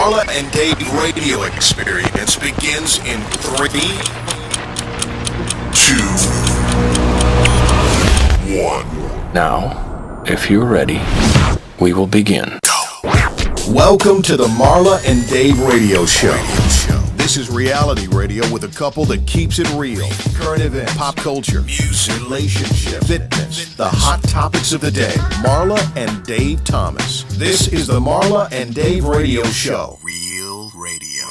Marla and Dave radio experience begins in 3, 2, 1. Now, if you're ready, we will begin. Welcome to the Marla and Dave radio show. This is reality radio with a couple that keeps it real. Current events, pop culture, music, relationships, fitness, the hot topics of the day. Marla and Dave Thomas. This is the Marla and Dave radio show. Real radio.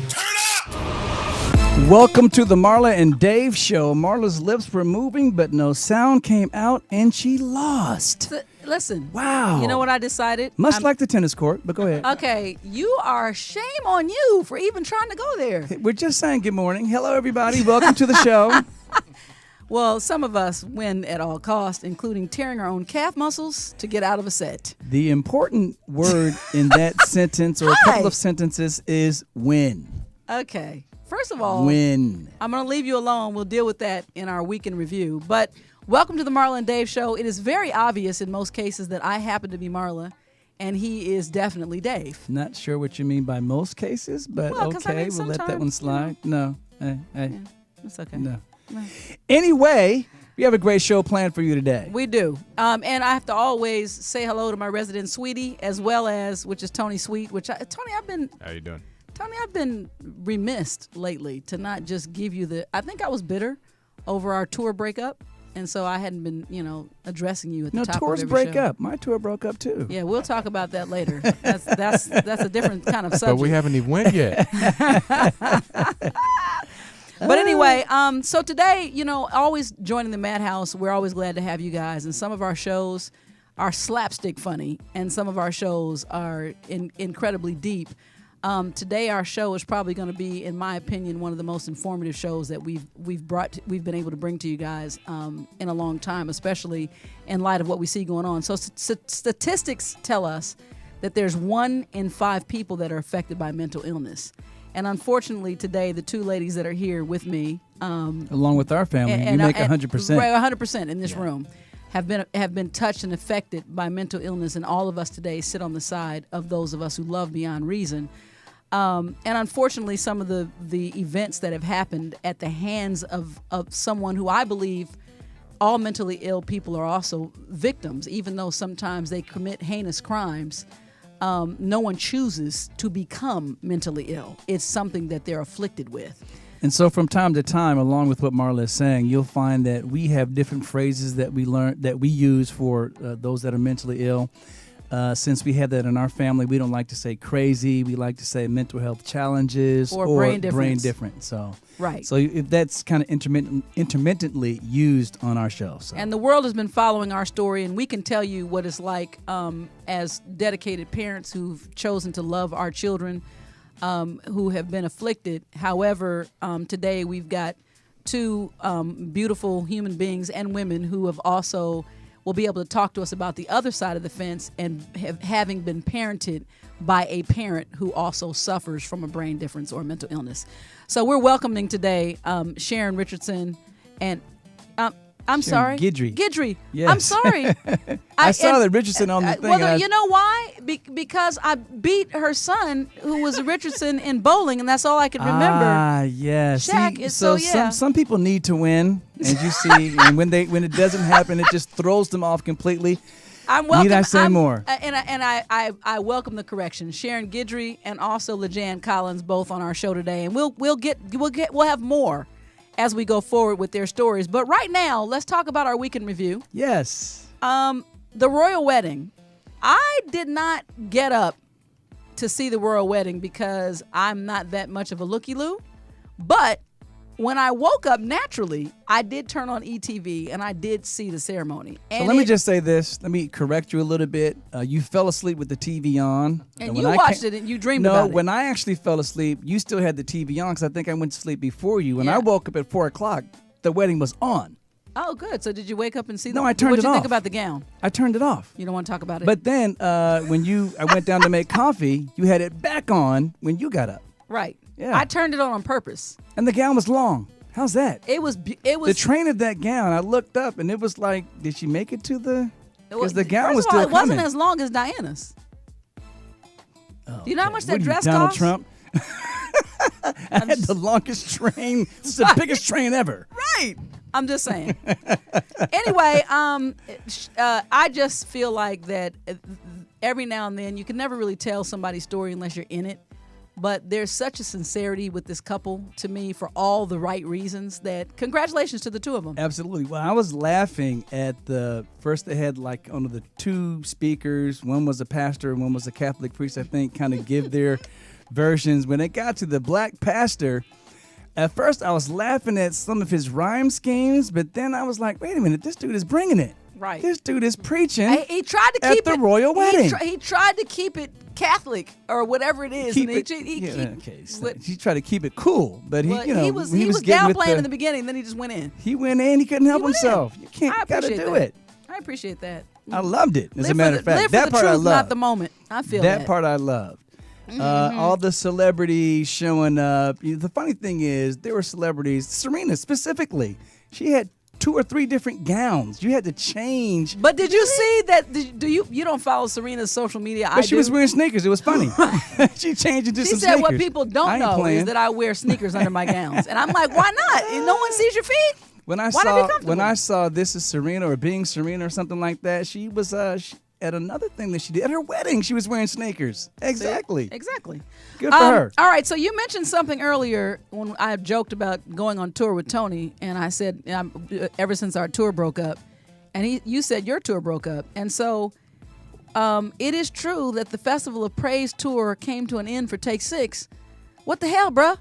Turn up! Welcome to the Marla and Dave show. Marla's lips were moving, but no sound came out, and she lost. Listen. Wow. You know what I decided? Much like the tennis court, but go ahead. Okay, you are shame on you for even trying to go there. We're just saying good morning. Hello, everybody. Welcome to the show. Well, some of us win at all costs, including tearing our own calf muscles to get out of a set. The important word in that sentence or a couple of sentences is win. Okay. First of all, win. I'm going to leave you alone. We'll deal with that in our weekend review. But welcome to the Marla and Dave show. It is very obvious in most cases that I happen to be Marla, and he is definitely Dave. Not sure what you mean by most cases, but okay, we'll let that one slide. No. Hey. Yeah, it's okay. No. Anyway, we have a great show planned for you today. We do. And I have to always say hello to my resident sweetie, as well as, which is Tony Sweet, Tony, How you doing? Tony, I've been remiss lately to not just give you I think I was bitter over our tour breakup. And so I hadn't been, addressing you at the top of every show. Tours break up. My tour broke up too. Yeah, we'll talk about that later. That's a different kind of subject. But we haven't even went yet. But anyway, so today, always joining the Madhouse, we're always glad to have you guys. And some of our shows are slapstick funny, and some of our shows are incredibly deep. Today, our show is probably going to be, in my opinion, one of the most informative shows that we've been able to bring to you guys in a long time, especially in light of what we see going on. So statistics tell us that there's 1 in 5 people that are affected by mental illness. And unfortunately, today, the two ladies that are here with me, along with our family, you make 100%. Right, 100% in this room, have been touched and affected by mental illness, and all of us today sit on the side of those of us who love beyond reason. And unfortunately, some of the events that have happened at the hands of someone who I believe all mentally ill people are also victims, even though sometimes they commit heinous crimes. No one chooses to become mentally ill. It's something that they're afflicted with. And so from time to time, along with what Marla is saying, you'll find that we have different phrases that we use for those that are mentally ill. Since we have that in our family, we don't like to say crazy. We like to say mental health challenges or brain difference. So if that's kind of intermittently used on our show. So. And the world has been following our story, and we can tell you what it's like as dedicated parents who've chosen to love our children who have been afflicted. However, today we've got two beautiful human beings and women who have also will be able to talk to us about the other side of the fence and having been parented by a parent who also suffers from a brain difference or mental illness. So we're welcoming today Sharon Richardson and I'm sorry. Guidry. Yes. I'm sorry. I saw that Richardson on the thing. Well, you know why? Because I beat her son, who was a Richardson, in bowling, and that's all I can remember. Ah, yes. Shaq, Some people need to win, as you see, and when it doesn't happen, it just throws them off completely. Need I say more? And I welcome the correction. Sharon Guidry and also Lajan Collins both on our show today, and we'll have more as we go forward with their stories. But right now, let's talk about our weekend review. Yes. The royal wedding. I did not get up to see the royal wedding because I'm not that much of a looky-loo. But when I woke up naturally, I did turn on ETV and I did see the ceremony. And so let me just say this. Let me correct you a little bit. You fell asleep with the TV on. And you watched it and you dreamed about it. No, when I actually fell asleep, you still had the TV on because I think I went to sleep before you. When I woke up at 4 o'clock, the wedding was on. Oh, good. So did you wake up and see No, I turned it off. What'd you think about the gown? I turned it off. You don't want to talk about it? But then when I went down to make coffee, you had it back on when you got up. Right. Yeah. I turned it on purpose. And the gown was long. How's that? It was the train of that gown. I looked up and it was like, did she make it to the? Because the gown was still coming. It wasn't as long as Diana's. Do you know how much that What are you, dress Donald costs? Trump? I had the longest train. This is the biggest train ever. Right. I'm just saying. Anyway, I just feel like that every now and then you can never really tell somebody's story unless you're in it. But there's such a sincerity with this couple to me for all the right reasons that congratulations to the two of them. Absolutely. Well, I was laughing at first they had like under the two speakers, one was a pastor and one was a Catholic priest, I think, kind of give their versions. When it got to the black pastor, at first I was laughing at some of his rhyme schemes, but then I was like, wait a minute, this dude is bringing it. Right. This dude is preaching He tried to keep at the royal wedding. He tried to keep it Catholic or whatever it is. Keep and it, he he tried to keep it cool, but he was getting with downplaying in the beginning, then he just went in. He went in, he couldn't help went himself. in. You can't, I gotta appreciate do that. it. I appreciate that. I loved it. As Live a matter for of the- fact, live that for the part I truth, loved. not the moment. I feel That part I loved. All the celebrities showing up. The funny thing is, there were celebrities, Serena specifically, she had 2 or 3 different gowns. You had to change. But did you see that? Do you don't follow Serena's social media? But she was wearing sneakers. It was funny. She changed into She some said sneakers. what people don't I ain't know playing. is that I wear sneakers under my gowns, and I'm like, why not? And no one sees your feet. When I Why not be saw comfortable? This Is Serena or Being Serena or something like that, she was at another thing that she did at her wedding. She was wearing sneakers. Exactly. Exactly. Good for her. All right, so you mentioned something earlier when I joked about going on tour with Tony, and I said ever since our tour broke up, and you said your tour broke up, and so it is true that the Festival of Praise tour came to an end for Take 6. What the hell, bruh?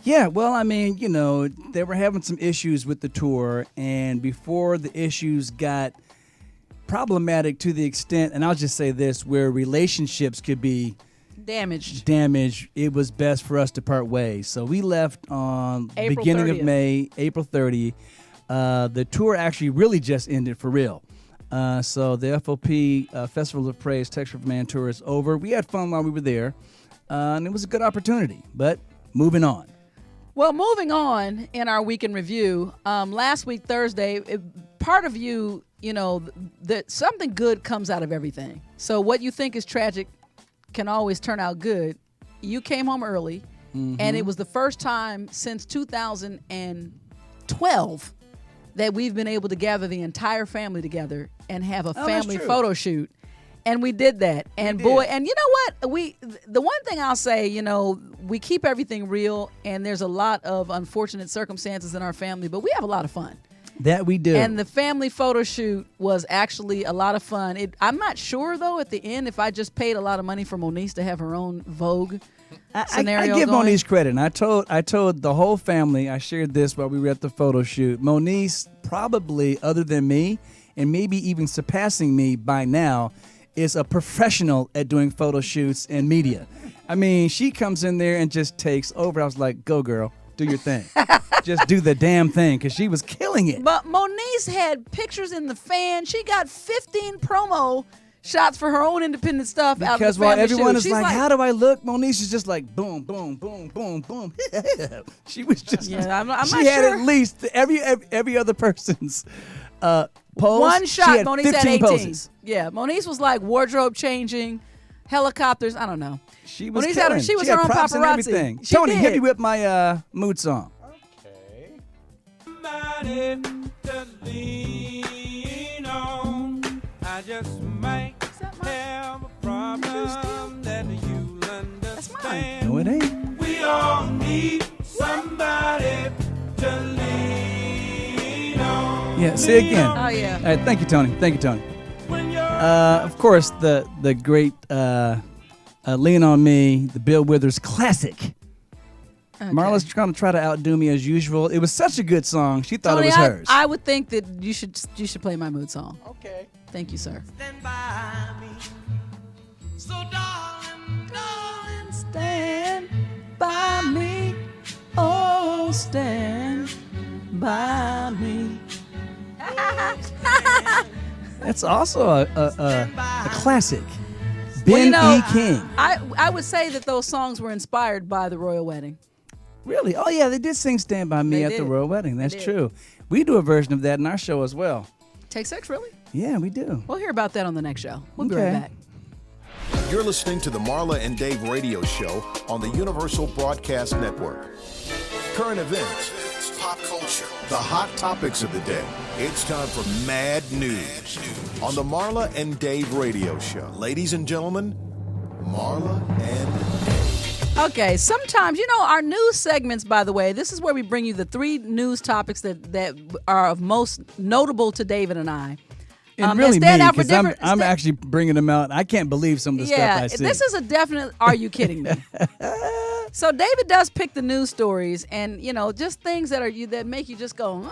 Yeah, well, I mean, they were having some issues with the tour, and before the issues got problematic to the extent, and I'll just say this, where relationships could be damaged, it was best for us to part ways. So we left on April beginning 30th. of May, April 30th. The tour actually really just ended for real. So the FOP Festival of Praise Texture for Man tour is over. We had fun while we were there, and it was a good opportunity. But moving on. Well, moving on in our week in review, last week, Thursday, part of you, that something good comes out of everything. So what you think is tragic can always turn out good. You came home early, and it was the first time since 2012 that we've been able to gather the entire family together and have a family true. photo shoot. And we did that. And boy, and you know what? The one thing I'll say, we keep everything real, and there's a lot of unfortunate circumstances in our family, but we have a lot of fun. That we do. And the family photo shoot was actually a lot of fun. I'm not sure, though, at the end, if I just paid a lot of money for Moniece to have her own Vogue scenario I give going. Moniece credit. And I told the whole family, I shared this while we were at the photo shoot. Moniece, probably other than me, and maybe even surpassing me by now, is a professional at doing photo shoots and media. I mean, she comes in there and just takes over. I was like, go girl, do your thing. Just do the damn thing, because she was killing it. But Moniece had pictures in the fan. She got 15 promo shots for her own independent stuff out of the Because while family everyone shoot. is She's like, how do I look? Moniece is just like, boom, boom, boom, boom, boom. She was just, Yeah, I'm she not had sure. at least every other person's pose. One She shot, had Moniece had 15 18. poses. Yeah, Moniece was like wardrobe changing, helicopters. I don't know. She was Moniece killing. she was had her own props and paparazzi. everything. She Tony, did. hit me with my mood song. Somebody to lean on. I just might have a problem that you'll understand. No, it ain't. We all need somebody to lean on. Yeah, say it again. Oh, yeah. All right, thank you, Tony. Thank you, Tony. When you're Of course, the great Lean on Me, the Bill Withers classic. Okay. Marla's trying to outdo me as usual. It was such a good song. She thought Tony, it was hers. I would think that you should play my mood song. Okay. Thank you, sir. stand by me. So darling, darling, Stand by me. Oh, stand by me. That's also a classic. Well, Ben E. King. I would say that those songs were inspired by the royal wedding. Really? Oh, yeah, they did sing Stand By Me They at the did. royal wedding. That's did. true. We do a version of that in our show as well. Take 6, really? Yeah, we do. We'll hear about that on the next show. We'll be Okay. right back. You're listening to the Marla and Dave radio show on the Universal Broadcast Network. Current events, pop culture, the hot topics of the day. It's time for MaD News on the Marla and Dave radio show. Ladies and gentlemen, Marla and Dave. Okay, sometimes, our news segments, by the way, this is where we bring you the 3 news topics that are of most notable to David and I. And really stand me, out for because I'm different- actually bringing them out. I can't believe some of the stuff I see. This is a definite, are you kidding me? So David does pick the news stories and, just things that make you just go, huh?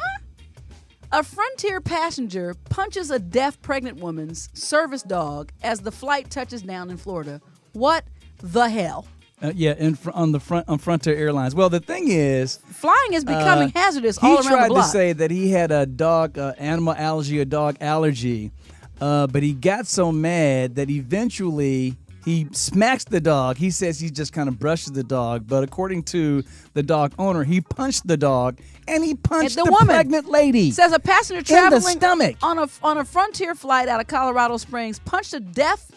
A Frontier passenger punches a deaf pregnant woman's service dog as the flight touches down in Florida. What the hell? On Frontier Airlines. Well, the thing is, Flying is becoming hazardous all around the block. He tried to say that he had a dog animal allergy, a dog allergy, but he got so mad that eventually he smacks the dog. He says he just kind of brushes the dog, but according to the dog owner, he punched the dog and he punched the woman pregnant lady. Says a passenger in the traveling stomach. on a Frontier flight out of Colorado Springs punched a deaf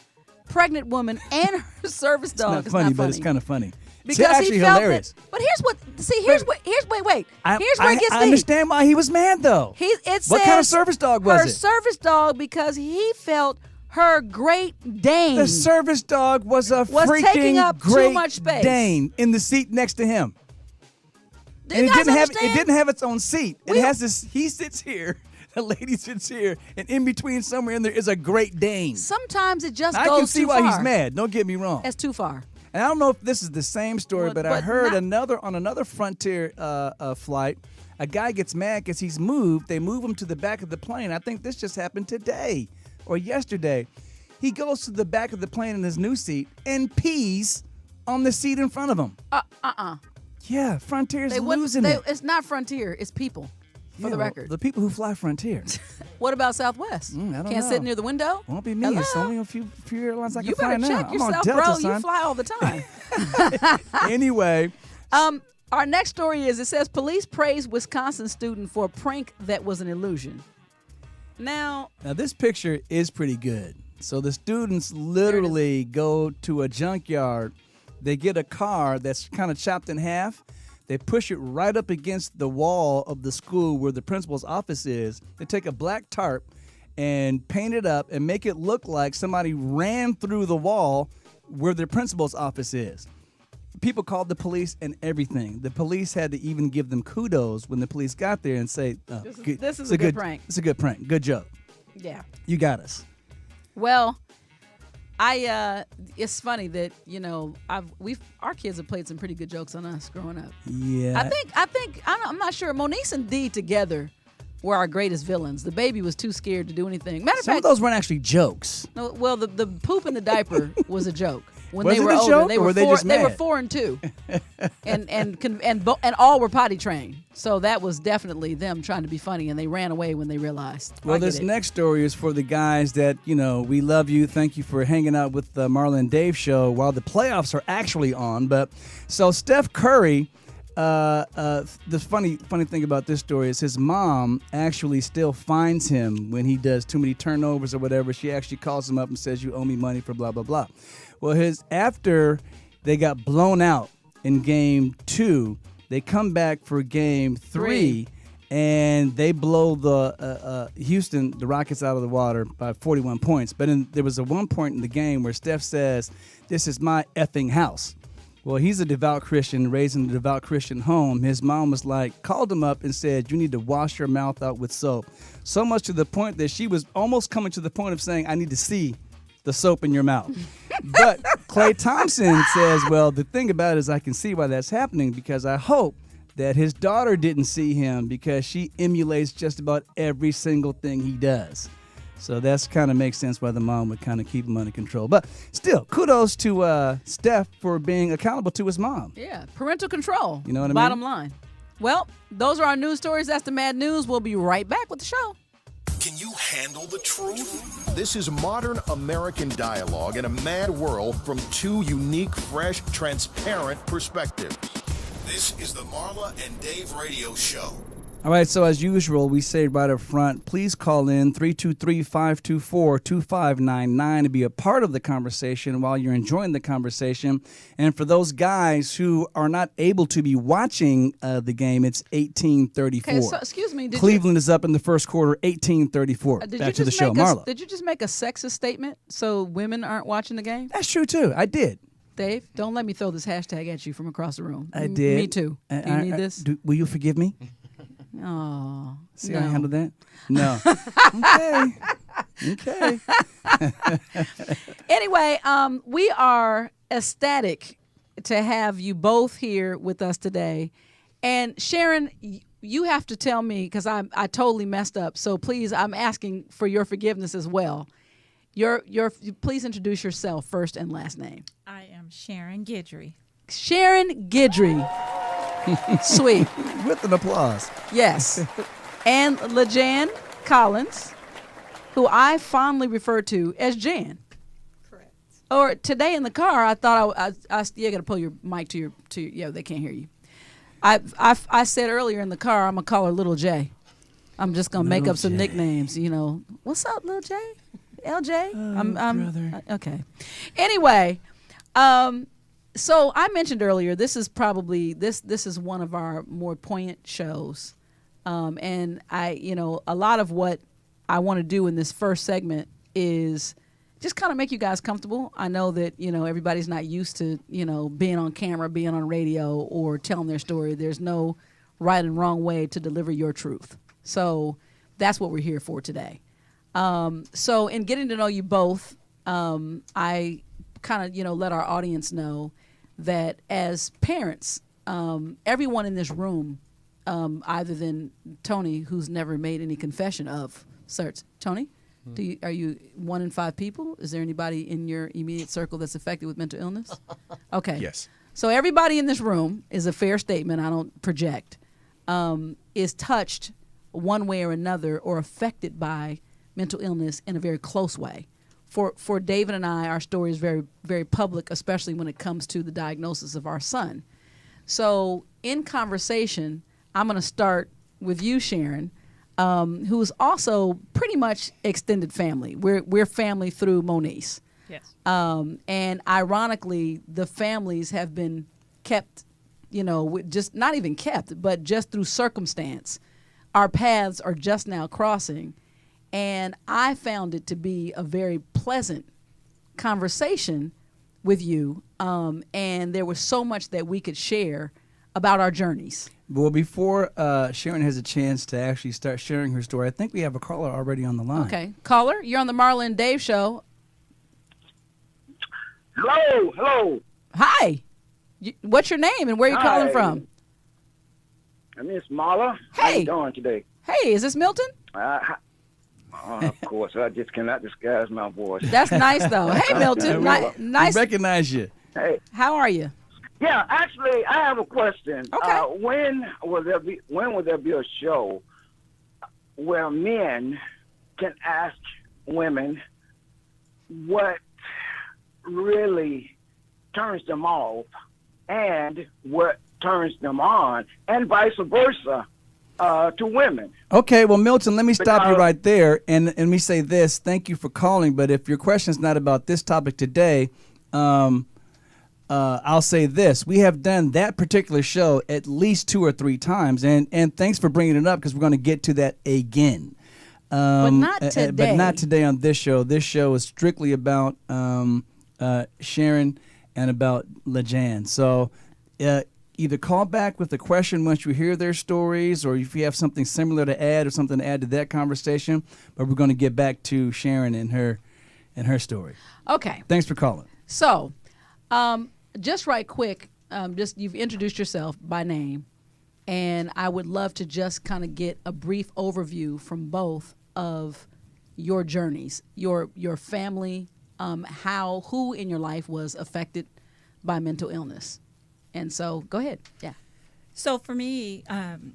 pregnant woman and her service dog. It's not funny, but it's kind of funny. Because it's actually he felt hilarious. But here's where it gets I me. understand why he was mad, though. What kind of service dog was her it? service dog, because he felt her Great Dane. The service dog was taking freaking up too Great much space. Dane in the seat next to him. Do you guys understand? It didn't have its own seat. It has this. He sits here. The lady sits here, and in between somewhere in there is a Great Dane. Sometimes it just Now, goes I can see too why far. he's mad. Don't get me wrong. That's too far. And I don't know if this is the same story, but I heard not- on another Frontier flight, a guy gets mad because he's moved. They move him to the back of the plane. I think this just happened today or yesterday. He goes to the back of the plane in his new seat and pees on the seat in front of him. Yeah, Frontier's losing it. It's not Frontier. It's people. For the record. The people who fly Frontier. What about Southwest? I don't Can't know. sit near the window? Won't be me. Hello? It's only a few airlines I You can fly better now. check I'm on yourself, Delta, bro. son. You fly all the time. Anyway. Our next story is, it says police praise Wisconsin student for a prank that was an illusion. Now this picture is pretty good. So the students literally go to a junkyard. They get a car that's kind of chopped in half. They push it right up against the wall of the school where the principal's office is. They take a black tarp and paint it up and make it look like somebody ran through the wall where the principal's office is. People called the police and everything. The police had to even give them kudos when the police got there and say, this is a good prank. It's a good prank. Good joke. Yeah. You got us. Well, it's funny that our kids have played some pretty good jokes on us growing up. Yeah. I think I'm not sure. Moniece and Dee together were our greatest villains. The baby was too scared to do anything. Matter of Some fact, of those weren't actually jokes. no, well, the poop in the diaper was a joke. When Was they it were a older, joke, they or were were they four. just They were mad? 4 and 2, and all were potty trained. So that was definitely them trying to be funny, and they ran away when they realized. Well, this next story is for the guys that, we love you. Thank you for hanging out with the Marla and Dave show while the playoffs are actually on. But so Steph Curry, the funny thing about this story is his mom actually still fines him when he does too many turnovers or whatever. She actually calls him up and says, "You owe me money for blah, blah, blah." Well, after they got blown out in game 2, they come back for game 3. And they blow the Houston, the Rockets, out of the water by 41 points. But there was one point in the game where Steph says, "This is my effing house." Well, he's a devout Christian, raised in a devout Christian home. His mom called him up and said, "You need to wash your mouth out with soap." So much to the point that she was almost coming to the point of saying, "I need to see the soap in your mouth." But Klay Thompson says, well, the thing about it is I can see why that's happening, because I hope that his daughter didn't see him, because she emulates just about every single thing he does. So that's kind of makes sense why the mom would kind of keep him under control. But still, kudos to Steph for being accountable to his mom. Yeah, parental control. You know what I mean? Bottom line. Well, those are our news stories. That's the MaD News. We'll be right back with the show. Can you handle the truth? This is modern American dialogue in a mad world from 2 unique, fresh, transparent perspectives. This is the Marla and Dave radio show All right, so as usual, we say right up front, please call in 323-524-2599 to be a part of the conversation while you're enjoying the conversation. And for those guys who are not able to be watching the game, it's 1834. Okay, so excuse me. Cleveland is up in the first quarter, 1834. Back to the show. Marla. Did you just make a sexist statement so women aren't watching the game? That's true, too. I did. Dave, don't let me throw this hashtag at you from across the room. I did. Me too. Do you need this? Will you forgive me? Oh, See no. how I handled that? No. Okay. Anyway, we are ecstatic to have you both here with us today. And Sharon, you have to tell me, because I totally messed up. So please, I'm asking for your forgiveness as well. Please introduce yourself first and last name. I am Sharon Guidry. Sharon Guidry. Sweet. With an applause. Yes. And Lajan Collins, who I fondly refer to as Jan. Correct. Or today in the car, I thought you got to pull your mic to your yeah, they can't hear you. I said earlier in the car, I'm gonna call her Little J. I'm just gonna make Little up some J. nicknames. You know, what's up, Little J? LJ. I'm brother. okay. Anyway, so I mentioned earlier, this is probably this is one of our more poignant shows, and a lot of what I want to do in this first segment is just kind of make you guys comfortable. I know that everybody's not used to being on camera, being on radio, or telling their story. There's no right and wrong way to deliver your truth. So that's what we're here for today. So in getting to know you both, I kind of let our audience know that as parents, everyone in this room, other than Tony, who's never made any confession of certs. Tony, are you 1 in 5 people? Is there anybody in your immediate circle that's affected with mental illness? Okay. Yes. So everybody in this room is a fair statement. I don't project. Is touched one way or another or affected by mental illness in a very close way. For David and I, our story is very, very public, especially when it comes to the diagnosis of our son. So in conversation, I'm going to start with you, Sharon, who's also pretty much extended family. We're family through Moniece. Yes. And ironically, the families have been kept, just not even kept, but just through circumstance. Our paths are just now crossing. And I found it to be a very pleasant conversation with you. And there was so much that we could share about our journeys. Well, before Sharon has a chance to actually start sharing her story, I think we have a caller already on the line. Okay. Caller, you're on the Marla and Dave show. Hello. Hi. What's your name and where are you calling from? Miss Marla. How Hey. you doing today? Hey, is this Milton? Of course, I just cannot disguise my voice. That's nice, though. Hey, Milton. Nice. We recognize you. Hey, How are you? yeah. Actually, I have a question. Okay. When will there be a show where men can ask women what really turns them off and what turns them on, and vice versa to women? Okay, well, Milton, let me stop you Because- right there and let me say this. Thank you for calling, but if your question's not about this topic today, I'll say this. We have done that particular show at least 2 or 3 times, and thanks for bringing it up because we're going to get to that again. But not today. But not today on this show. This show is strictly about Sharon and about Lajan. So either call back with a question once you hear their stories, or if you have something similar to add or something to add to that conversation. But we're going to get back to Sharon and her story. Okay. Thanks for calling. So, just right quick, you've introduced yourself by name, and I would love to just kind of get a brief overview from both of your journeys, your family, who in your life was affected by mental illness. And so, go ahead. Yeah. So for me, I'm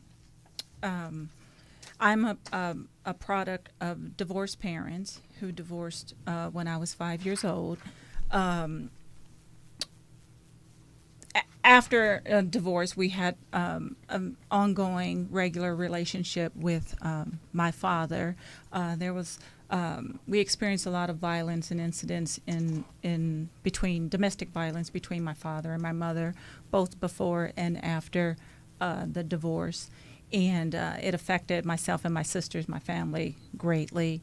a product of divorced parents who divorced when I was 5 years old. after divorce, we had an ongoing, regular relationship with my father. There was we experienced a lot of violence and incidents in between domestic violence between my father and my mother, both before and after the divorce, and it affected myself and my sisters, my family, greatly.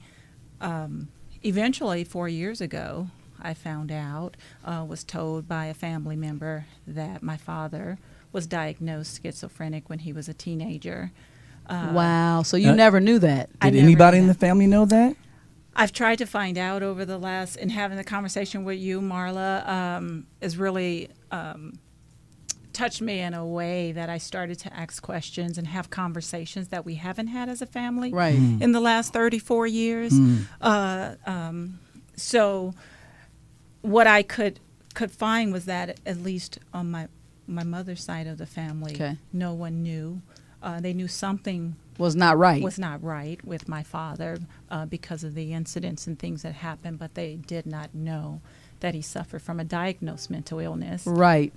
Eventually, 4 years ago, I found out, was told by a family member that my father was diagnosed schizophrenic when he was a teenager. Wow. So you never knew that? I Did never anybody knew in the that. family know that? I've tried to find out over the last, and having the conversation with you, Marla, has really touched me in a way that I started to ask questions and have conversations that we haven't had as a family Right. in the last 34 years. So what I could find was that at least on my mother's side of the family, Okay. no one knew. They knew something Was not right. was not right with my father because of the incidents and things that happened, but they did not know that he suffered from a diagnosed mental illness Right.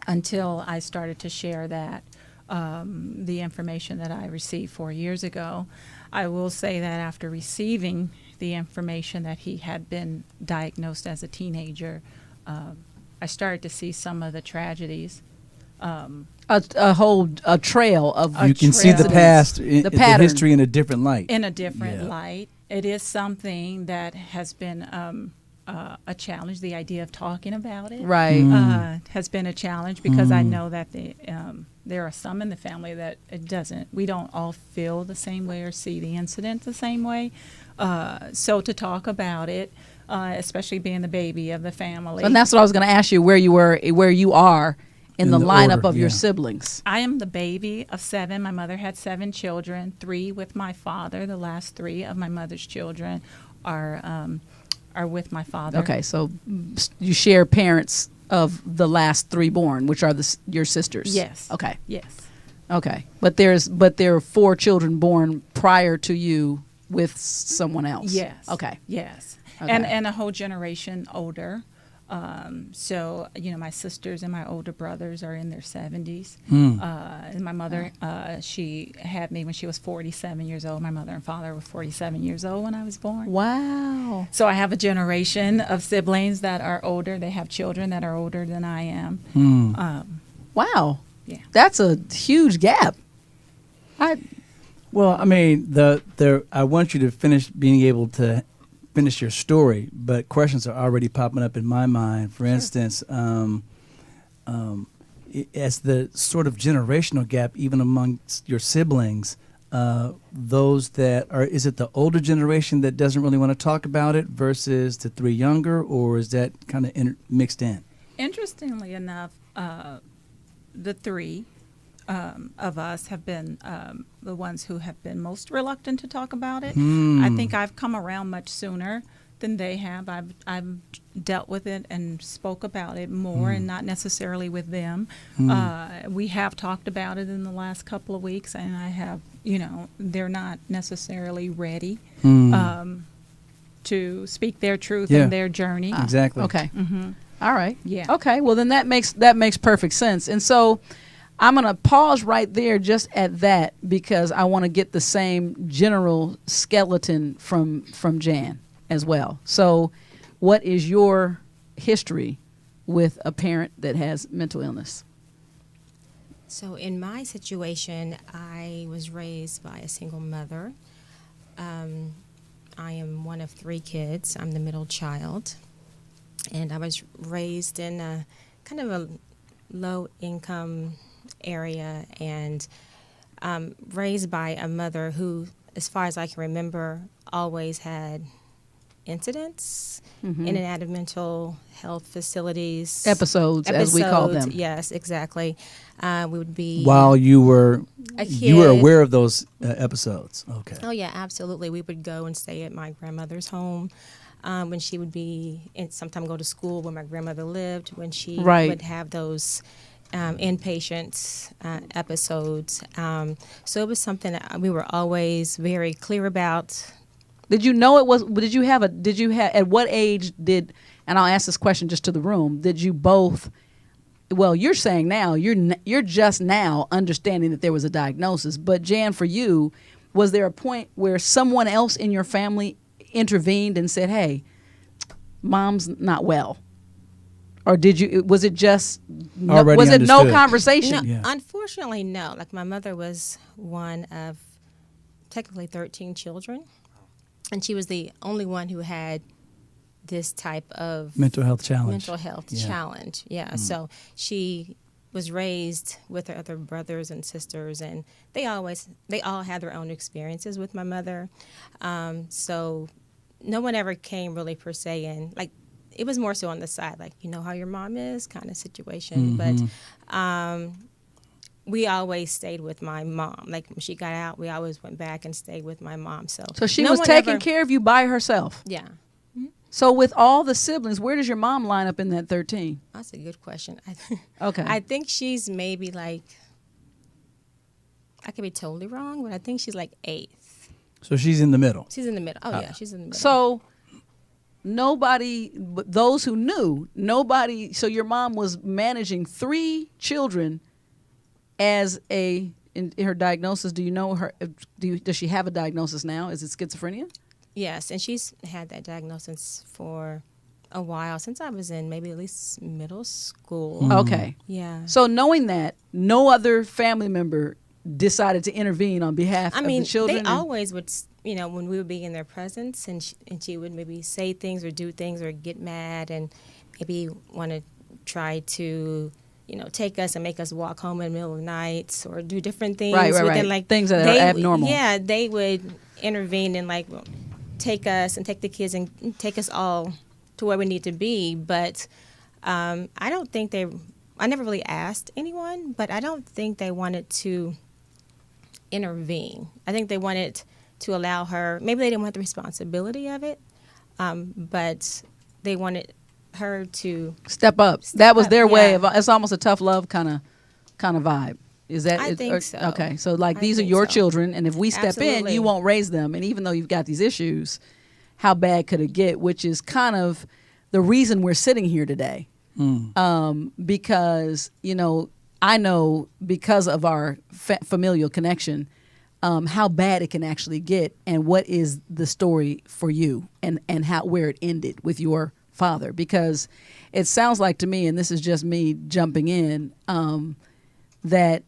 until I started to share that, the information that I received 4 years ago. I will say that after receiving the information that he had been diagnosed as a teenager, I started to see some of the tragedies. A whole trail of You can see the trail. past, The the pattern. history in a different light. In a different Yeah. light. It is something that has been a challenge. The idea of talking about it right. has been a challenge because I know that there are some in the family that it doesn't. We don't all feel the same way or see the incident the same way. So to talk about it, especially being the baby of the family. And that's what I was going to ask you, where you are in the lineup order, of your yeah. siblings. I am the baby of 7. My mother had 7 children, 3 with my father. The last 3 of my mother's children are with my father. Okay, so you share parents of the last 3 born, which are your sisters. Yes. Okay. Yes. Okay. But there are 4 children born prior to you with someone else. Yes. Okay. Yes. Okay. And a whole generation older. So, my sisters and my older brothers are in their 70s. And my mother, she had me when she was 47 years old. My mother and father were 47 years old when I was born. Wow. So I have a generation of siblings that are older. They have children that are older than I am. Wow. Yeah. That's a huge gap. Well, I mean, I want you to finish being able to finish your story, but questions are already popping up in my mind. For instance, as the sort of generational gap, even amongst your siblings, those that are, is it the older generation that doesn't really want to talk about it versus the 3 younger, or is that kind of mixed in? Interestingly enough, the 3 of us have been the ones who have been most reluctant to talk about it. I think I've come around much sooner than they have. I've dealt with it and spoke about it more, and not necessarily with them. We have talked about it in the last couple of weeks, and I have, they're not necessarily ready to speak their truth Yeah. and their journey. Exactly. Okay. All right. Yeah. Okay. Well, then that makes perfect sense. And so I'm going to pause right there just at that, because I want to get the same general skeleton from Jan as well. So what is your history with a parent that has mental illness? So in my situation, I was raised by a single mother. I am one of 3 kids. I'm the middle child. And I was raised in a kind of a low-income area, and raised by a mother who, as far as I can remember, always had incidents in and out of mental health facilities. Episodes, as we call them. Yes, exactly. We would be... While you were A you were kid. aware of those episodes. Okay. Oh, yeah, absolutely. We would go and stay at my grandmother's home when she would be, and sometimes go to school where my grandmother lived, when she Right. would have those inpatient episodes. So it was something that we were always very clear about. Did you know it was? Did you have? At what age did? And I'll ask this question just to the room. Did you both well, you're saying now you're just now understanding that there was a diagnosis. But Jan, for you, was there a point where someone else in your family intervened and said, "Hey, mom's not well," or did you? Was it just Already was it no understood. conversation? No, Yeah. unfortunately, no. Like my mother was one of technically 13 children, and she was the only one who had this type of Mental health challenge. mental health challenge. Yeah. So she was raised with her other brothers and sisters, and they all had their own experiences with my mother. So no one ever came really per se in, like, it was more so on the side, like, you know how your mom is kind of situation. But we always stayed with my mom. Like when she got out, we always went back and stayed with my mom. So So she no was one taking ever- care of you by herself. Yeah. So with all the siblings, where does your mom line up in that 13? That's a good question. Okay. I think she's maybe like, I could be totally wrong, but I think she's like 8th. So she's in the middle. She's in the middle. Oh, yeah, she's in the middle. So nobody, but those who knew, nobody. So your mom was managing 3 children as in her diagnosis. Do you know her? Does she have a diagnosis now? Is it schizophrenia? Yes, and she's had that diagnosis for a while, since I was in maybe at least middle school. Okay. Yeah. So knowing that, no other family member decided to intervene on behalf I of mean, the children. they always would, when we would be in their presence, and she would maybe say things or do things or get mad and maybe want to try to, take us and make us walk home in the middle of the night or do different things. Right, within, right. like, Things that are abnormal. Yeah, they would intervene and take us and take the kids and take us all to where we need to be. But I don't think I never really asked anyone, but I don't think they wanted to intervene. I think they wanted to allow her, maybe they didn't want the responsibility of it, but they wanted her to step up. That was up, their way yeah. of. It's almost a tough love kind of vibe. Is that? I think so. Okay, so like I these are think your so. children, and if we step in, Absolutely. you won't raise them. And even though you've got these issues, how bad could it get? Which is kind of the reason we're sitting here today, because I know because of our familial connection, how bad it can actually get, and what is the story for you, and where it ended with your father. Because it sounds like to me, and this is just me jumping in, that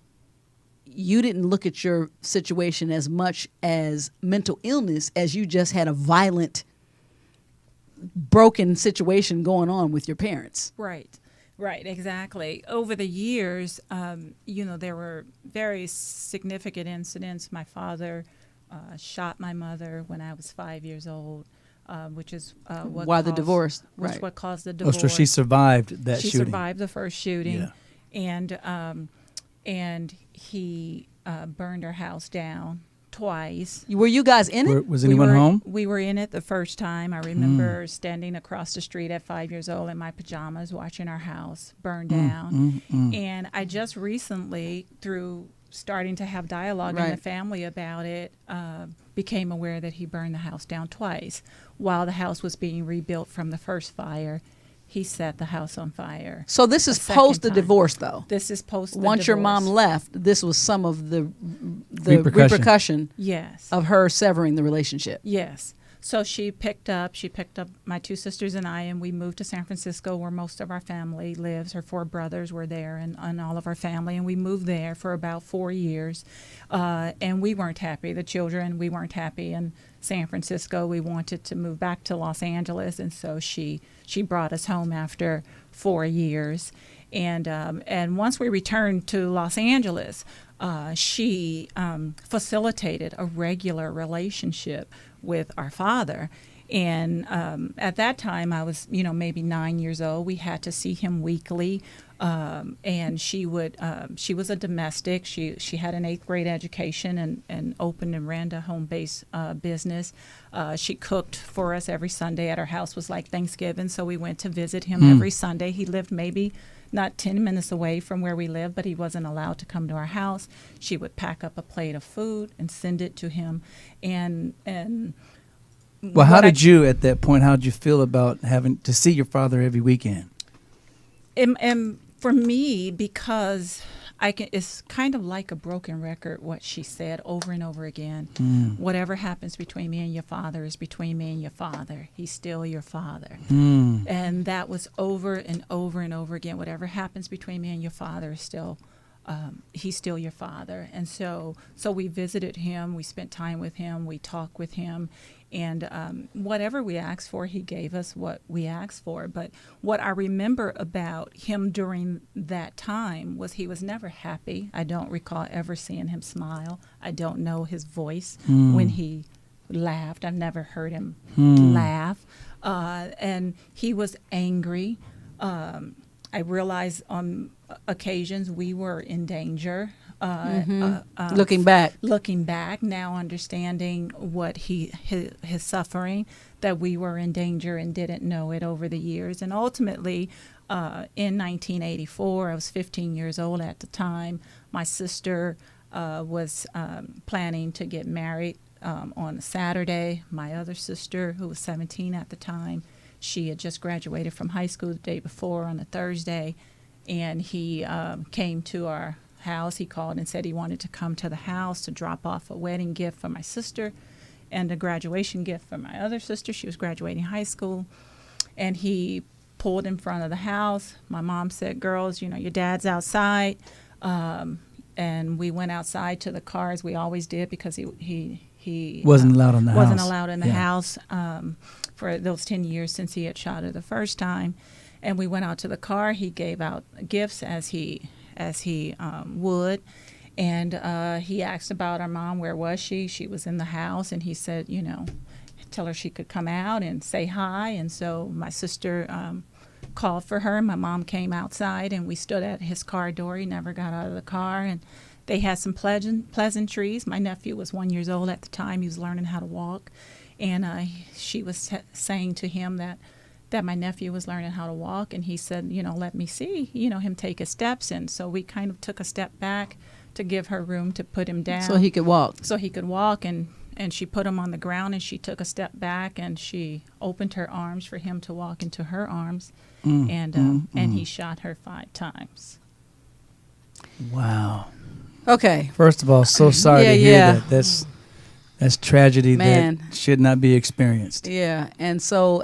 you didn't look at your situation as much as mental illness as you just had a violent, broken situation going on with your parents. Right, exactly. Over the years, there were very significant incidents. My father shot my mother when I was 5 years old, which is what Why the caused- divorce? which Right. what caused the Oh, divorce. so she survived that She shooting. survived the first shooting, Yeah. and he burned our house down twice. Were you guys in it? Was anyone home? We were in it the first time. I remember standing across the street at 5 years old in my pajamas watching our house burn down. And I just recently, through starting to have dialogue in the Right. family about it, became aware that he burned the house down twice. While the house was being rebuilt from the first fire, he set the house on fire. So this is a second post the time. divorce, though. This is post the Once your mom divorce. left, this was some of the Repercussion. Yes. of her severing the relationship. Yes. So she picked up my 2 sisters and I, and we moved to San Francisco, where most of our family lives. Her 4 brothers were there, and all of our family, and we moved there for about 4 years. And we weren't happy. The children, we weren't happy in San Francisco. We wanted to move back to Los Angeles, and so she brought us home after 4 years. And once we returned to Los Angeles, she facilitated a regular relationship with our father. And at that time, I was, maybe 9 years old. We had to see him weekly. And she was a domestic. She had an 8th grade education and opened and ran a home-based business. She cooked for us every Sunday at our house. Was like Thanksgiving, so we went to visit him every Sunday. He lived maybe not 10 minutes away from where we lived, but he wasn't allowed to come to our house. She would pack up a plate of food and send it to him. And Well, how did you, at that point, how did you feel about having to see your father every weekend? For me, because it's kind of like a broken record, what she said over and over again. Whatever happens between me and your father is between me and your father. He's still your father. And that was over and over and over again. Whatever happens between me and your father is still, he's still your father. And so we visited him, we spent time with him, we talked with him, and whatever we asked for, he gave us what we asked for. But what I remember about him during that time was he was never happy. I don't recall ever seeing him smile. I don't know his voice when he laughed. I've never heard him laugh. And he was angry. I realized on occasions we were in danger. Looking back, now understanding what his suffering, that we were in danger and didn't know it over the years. And ultimately, in 1984, I was 15 years old at the time. My sister was planning to get married on a Saturday. My other sister, who was 17 at the time, she had just graduated from high school the day before on a Thursday, and he came to our house. He called and said he wanted to come to the house to drop off a wedding gift for my sister and a graduation gift for my other sister. She was graduating high school, and he pulled in front of the house. My mom said, "Girls, your dad's outside," and we went outside to the car as we always did, because he wasn't allowed in the house. Wasn't allowed in the house for those 10 years since he had shot her the first time. And we went out to the car. He gave out gifts as he would, and he asked about our mom. Where was she? She was in the house, and he said, tell her she could come out and say hi. And so my sister called for her. My mom came outside, and we stood at his car door. He never got out of the car, and they had some pleasantries. My nephew was 1 year old at the time. He was learning how to walk, and she was saying to him that my nephew was learning how to walk, and he said, let me see, him take his steps. And so we kind of took a step back to give her room to put him down. So he could walk. And she put him on the ground, and she took a step back, and she opened her arms for him to walk into her arms, and he shot her 5 times. Wow. Okay. First of all, so sorry to hear that. That's tragedy, man, that should not be experienced. Yeah, and so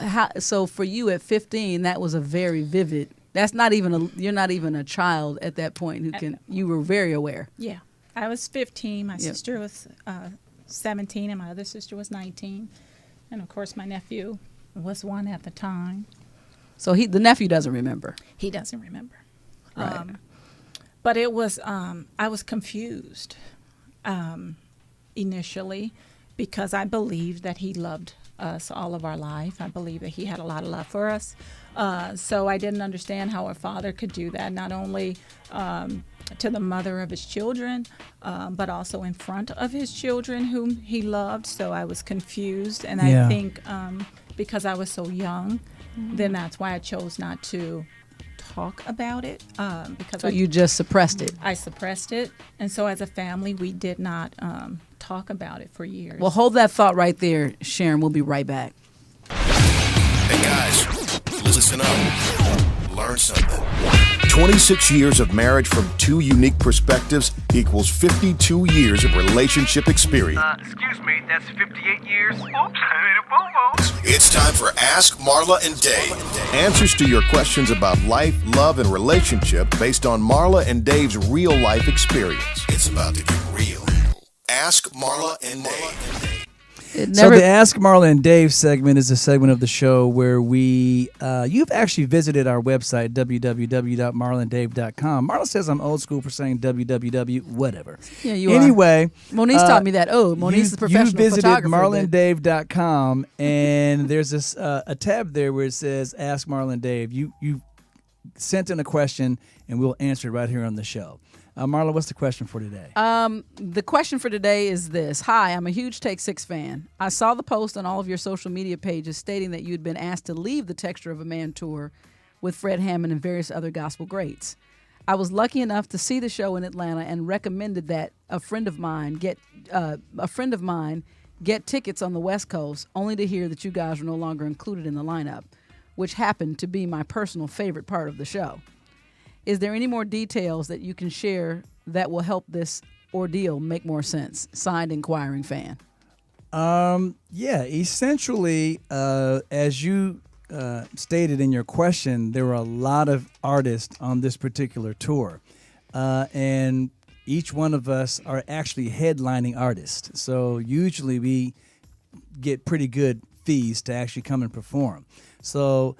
for you at 15, that was a very vivid. That's not even you're not even a child at that point you were very aware. Yeah, I was 15. My sister was 17, and my other sister was 19, and of course my nephew was 1 at the time. So the nephew doesn't remember. He doesn't remember. Right. But it was I was confused. Initially, because I believed that he loved us all of our life. I believe that he had a lot of love for us. So I didn't understand how a father could do that, not only to the mother of his children, but also in front of his children whom he loved. So I was confused, and I think because I was so young, then that's why I chose not to talk about it. Because you just suppressed it. I suppressed it, and so as a family, we did not talk about it for years. Well, hold that thought right there, Sharon. We'll be right back. Hey guys, listen up. Learn something. 26 years of marriage from 2 unique perspectives equals 52 years of relationship experience. Excuse me, that's 58 years? Oops, I made a boo-boo. It's time for Ask Marla and Dave. Answers to your questions about life, love, and relationship based on Marla and Dave's real-life experience. It's about to get real. Ask Marla and Dave. So the Ask Marla and Dave segment is a segment of the show where you've actually visited our website, www.marlandave.com. Marla says I'm old school for saying www, whatever. Yeah, you anyway, are. Moniz taught me that. Oh, Moniz is a professional photographer. You visited marlandave.com, and there's this a tab there where it says Ask Marla and Dave. You sent in a question, and we'll answer it right here on the show. Marla, what's the question for today? The question for today is this. Hi, I'm a huge Take 6 fan. I saw the post on all of your social media pages stating that you had been asked to leave the Texture of a Man tour with Fred Hammond and various other gospel greats. I was lucky enough to see the show in Atlanta and recommended that a friend of mine get tickets on the West Coast, only to hear that you guys were no longer included in the lineup, which happened to be my personal favorite part of the show. Is there any more details that you can share that will help this ordeal make more sense? Signed, Inquiring Fan. Yeah, essentially, as you stated in your question, there were a lot of artists on this particular tour. And each one of us are actually headlining artists. So usually we get pretty good fees to actually come and perform. So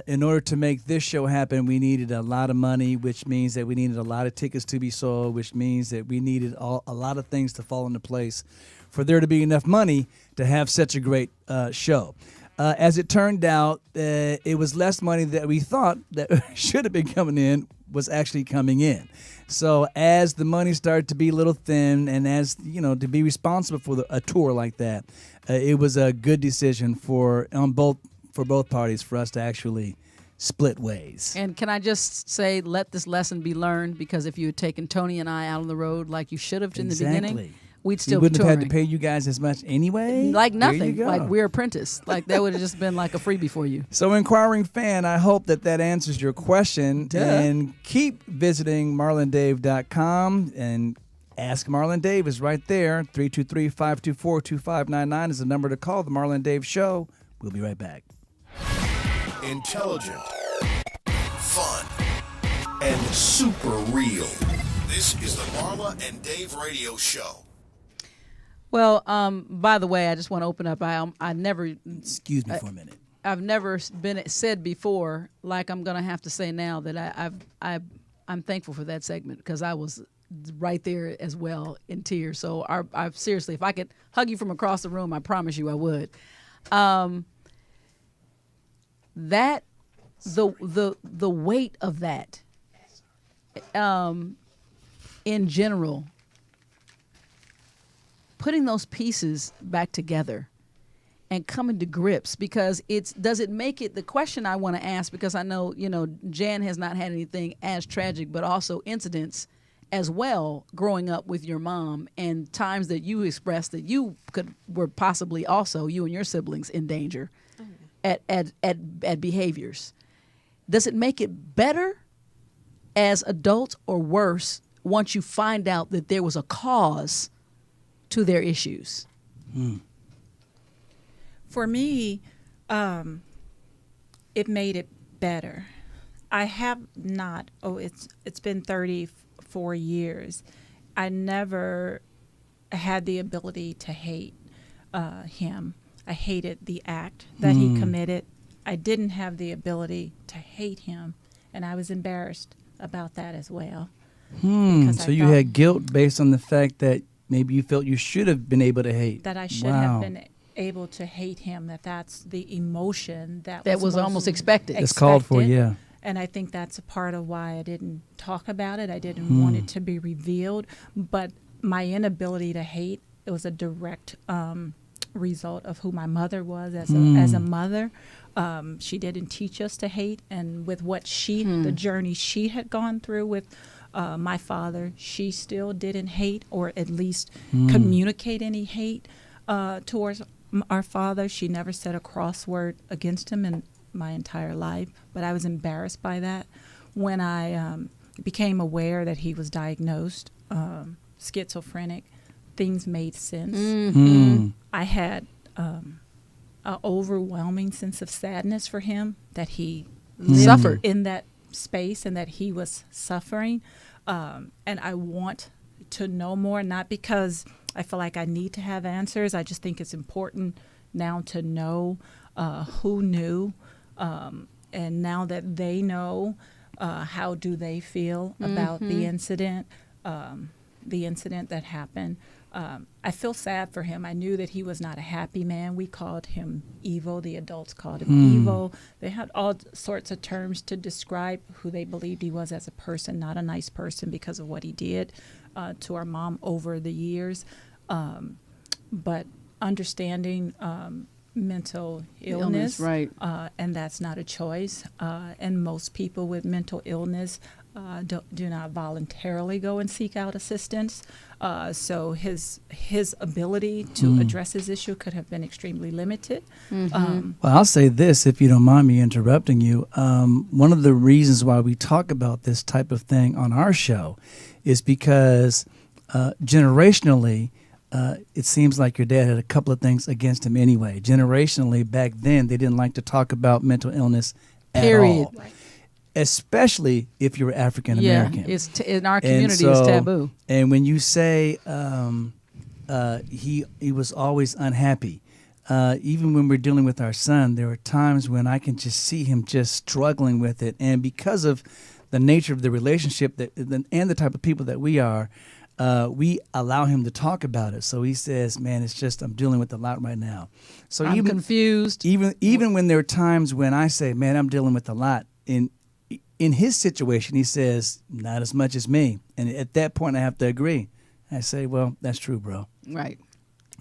in order to make this show happen, we needed a lot of money, which means that we needed a lot of tickets to be sold, which means that we needed a lot of things to fall into place for there to be enough money to have such a great show. As it turned out, it was less money that we thought that should have been coming in was actually coming in. So as the money started to be a little thin, and as you know, to be responsible for a tour like that, it was a good decision for both parties for us to actually split ways. And can I just say, let this lesson be learned, because if you had taken Tony and I out on the road like you should have in the beginning, we'd still we wouldn't be touring. have had to pay you guys as much anyway. Like There you nothing. go. Like we're apprentice. Like that would have just been like a freebie for you. So, Inquiring Fan, I hope that answers your question. Duh. And keep visiting marlandave.com, and Ask Marla and Dave is right there. 323-524-2599 is the number to call. The Marla and Dave Show. We'll be right back. Intelligent, fun, and super real. This is the Marla and Dave Radio Show. Well, by the way, I just want to open up. I never. Excuse me for a minute. I've never been said before, like I'm gonna have to say now, that I'm thankful for that segment, because I was right there as well in tears. So I seriously, if I could hug you from across the room, I promise you I would. That the weight of that, in general, putting those pieces back together and coming to grips, because does it make it, the question I want to ask, because I know, Jan has not had anything as tragic, but also incidents as well growing up with your mom, and times that you expressed that you were possibly also, you and your siblings, in danger at behaviors. Does it make it better as adults or worse once you find out that there was a cause to their issues? For me, it made it better. I have not, it's been 34 years. I never had the ability to hate him. I hated the act that he committed. I didn't have the ability to hate him, and I was embarrassed about that as well. So you had guilt based on the fact that maybe you felt you should have been able to hate. That I should have been able to hate him, that's the emotion that was almost expected. It's called for, yeah. And I think that's a part of why I didn't talk about it. I didn't want it to be revealed. But my inability to hate, it was a direct result of who my mother was as a mother. She didn't teach us to hate, and with what the journey she had gone through with my father, she still didn't hate, or at least communicate any hate towards our father. She never said a cross word against him in my entire life, but I was embarrassed by that. When I became aware that he was diagnosed schizophrenic, things made sense. I had an overwhelming sense of sadness for him, that he suffered in that space and that he was suffering. And I want to know more, not because I feel like I need to have answers. I just think it's important now to know who knew, and now that they know, how do they feel about the incident that happened. I feel sad for him. I knew that he was not a happy man. We called him evil. The adults called him evil. They had all sorts of terms to describe who they believed he was as a person, not a nice person because of what he did to our mom over the years. But understanding mental illness, right. And that's not a choice. And most people with mental illness do not voluntarily go and seek out assistance. So his ability to address his issue could have been extremely limited. Well, I'll say this, if you don't mind me interrupting you. One of the reasons why we talk about this type of thing on our show is because generationally, it seems like your dad had a couple of things against him anyway. Generationally, back then, they didn't like to talk about mental illness at Period. all. Right. Especially if you're African American. Yeah, in our community, it's taboo. And when you say he was always unhappy, even when we're dealing with our son, there are times when I can just see him just struggling with it. And because of the nature of the relationship and the type of people that we are, we allow him to talk about it. So he says, man, it's just I'm dealing with a lot right now. So I'm confused. Even when there are times when I say, man, I'm dealing with a lot, in his situation, he says, not as much as me. And at that point, I have to agree. I say, well, that's true, bro. Right.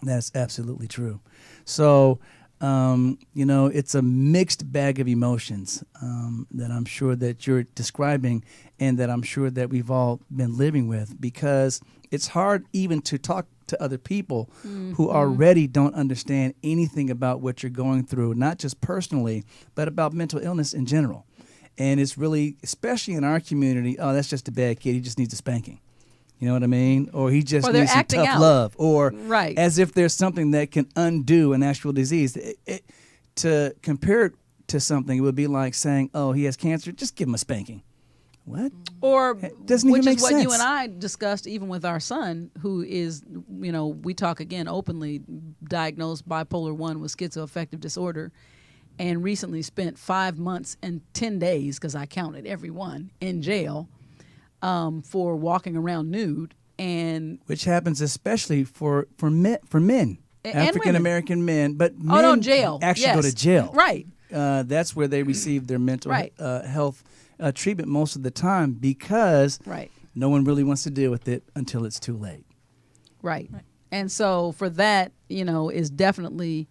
That's absolutely true. So, it's a mixed bag of emotions that I'm sure that you're describing and that I'm sure that we've all been living with, because it's hard even to talk to other people who already don't understand anything about what you're going through, not just personally, but about mental illness in general. And it's really, especially in our community, oh, that's just a bad kid. He just needs a spanking. You know what I mean? Or he just needs some tough love. Or as if there's something that can undo an actual disease. To compare it to something, it would be like saying, oh, he has cancer, just give him a spanking. What? Or doesn't which even is make what sense. you and I discussed even with our son, who is, we talk again openly, diagnosed bipolar 1 with schizoaffective disorder, and recently spent 5 months and 10 days, because I counted every one, in jail for walking around nude. And which happens especially for men, African American men, but men jail. actually go to jail. Right. That's where they receive their mental health treatment most of the time, because no one really wants to deal with it until it's too late. Right. And so for that, is definitely,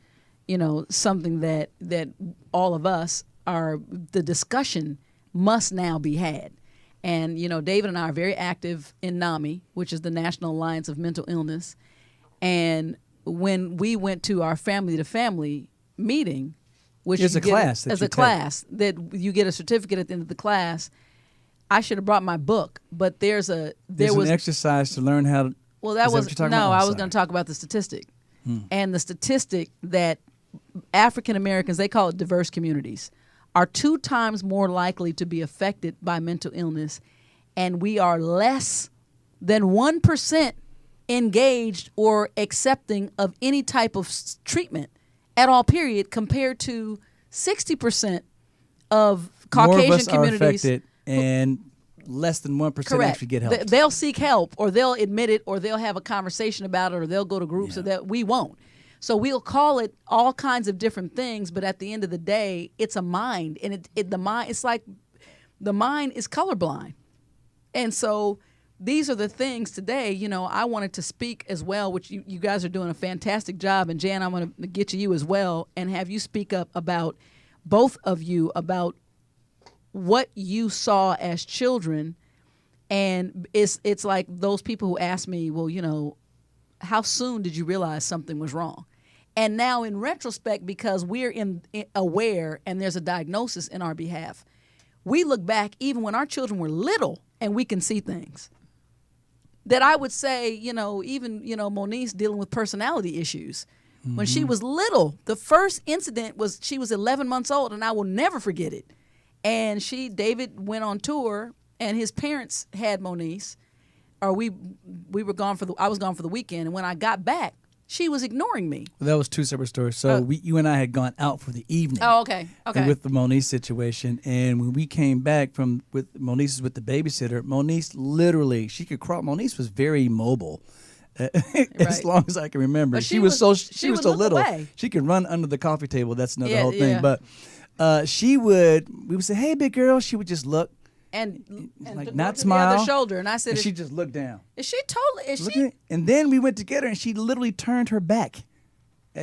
something that all of us the discussion must now be had. And, David and I are very active in NAMI, which is the National Alliance of Mental Illness. And when we went to our family-to-family meeting, which is a class that you get a certificate at the end of the class, I should have brought my book, but there was an exercise to learn how to. Well, I was going to talk about the statistic, and the statistic that African Americans, they call it diverse communities, are 2 times more likely to be affected by mental illness, and we are less than 1% engaged or accepting of any type of treatment at all, period, compared to 60% of Caucasian more of us communities. Are affected, and less than 1% actually get help. They'll seek help, or they'll admit it, or they'll have a conversation about it, or they'll go to groups, so that we won't. So we'll call it all kinds of different things, but at the end of the day, it's a mind, and the mind. It's like the mind is colorblind, and so these are the things today. I wanted to speak as well, which you guys are doing a fantastic job, and Jan, I'm going to get to you as well and have you speak up about both of you about what you saw as children. And it's like those people who ask me, well, how soon did you realize something was wrong? And now in retrospect, because we're aware and there's a diagnosis in our behalf, we look back even when our children were little and we can see things that I would say, even, Moniece dealing with personality issues. When she was little, the first incident was she was 11 months old, and I will never forget it. And David went on tour, and his parents had Moniece, or we were gone I was gone for the weekend, and when I got back, she was ignoring me. Well, that was 2 separate stories. So you and I had gone out for the evening. Oh, okay. With the Moniece situation, and when we came back with Moniece with the babysitter, Moniece literally, she could crawl. Moniece was very mobile, as long as I can remember. But she was so little. Away. She could run under the coffee table. That's another whole thing. But we would say, "Hey, big girl." She would just look. And like not smile. The other shoulder, and I said, and she just looked down. Is she totally? Is she? And then we went to get her, and she literally turned her back,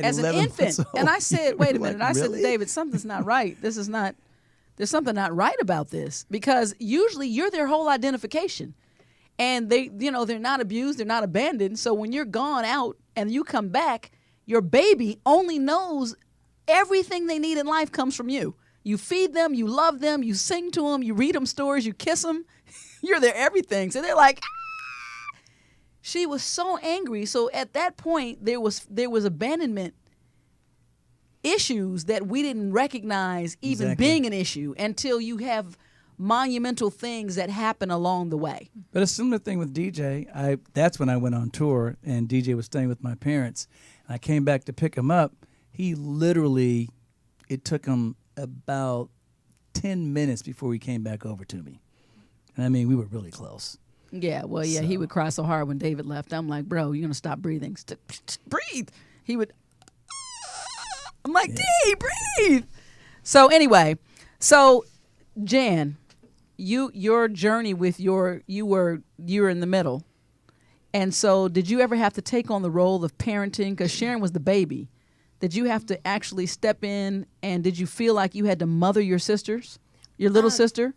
as an 11 infant. months old. And I said, wait a minute. Like, I said to really? David, something's not right. There's something not right about this, because usually you're their whole identification. And they, they're not abused, they're not abandoned. So when you're gone out and you come back, your baby only knows everything they need in life comes from you. You feed them, you love them, you sing to them, you read them stories, you kiss them. You're their everything. So they're like, ah! She was so angry. So at that point, there was abandonment issues that we didn't recognize even being an issue until you have monumental things that happen along the way. But a similar thing with DJ. That's when I went on tour, and DJ was staying with my parents. And I came back to pick him up. He literally, it took him about 10 minutes before he came back over to me. And I mean, we were really close. Yeah, well, yeah, he would cry so hard when David left. I'm like, bro, you're going to stop breathing. Breathe. He would, I'm like, D, breathe. So anyway, Jan, your journey with you were in the middle. And so did you ever have to take on the role of parenting? Because Sharon was the baby. Did you have to actually step in, and did you feel like you had to mother your sisters, your little sister?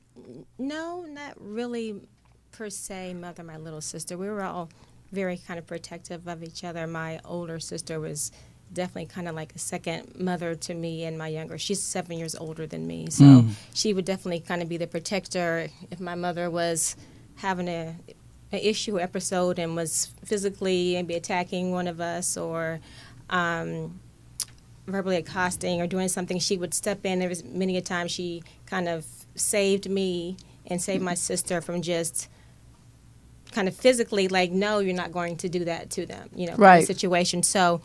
No, not really per se mother my little sister. We were all very kind of protective of each other. My older sister was definitely kind of like a second mother to me, and my younger. She's 7 years older than me, so she would definitely kind of be the protector. If my mother was having an issue episode and was physically maybe attacking one of us or verbally accosting or doing something, she would step in. There was many a time she kind of saved me and saved my sister from just kind of physically like, no, you're not going to do that to them, kind of situation. So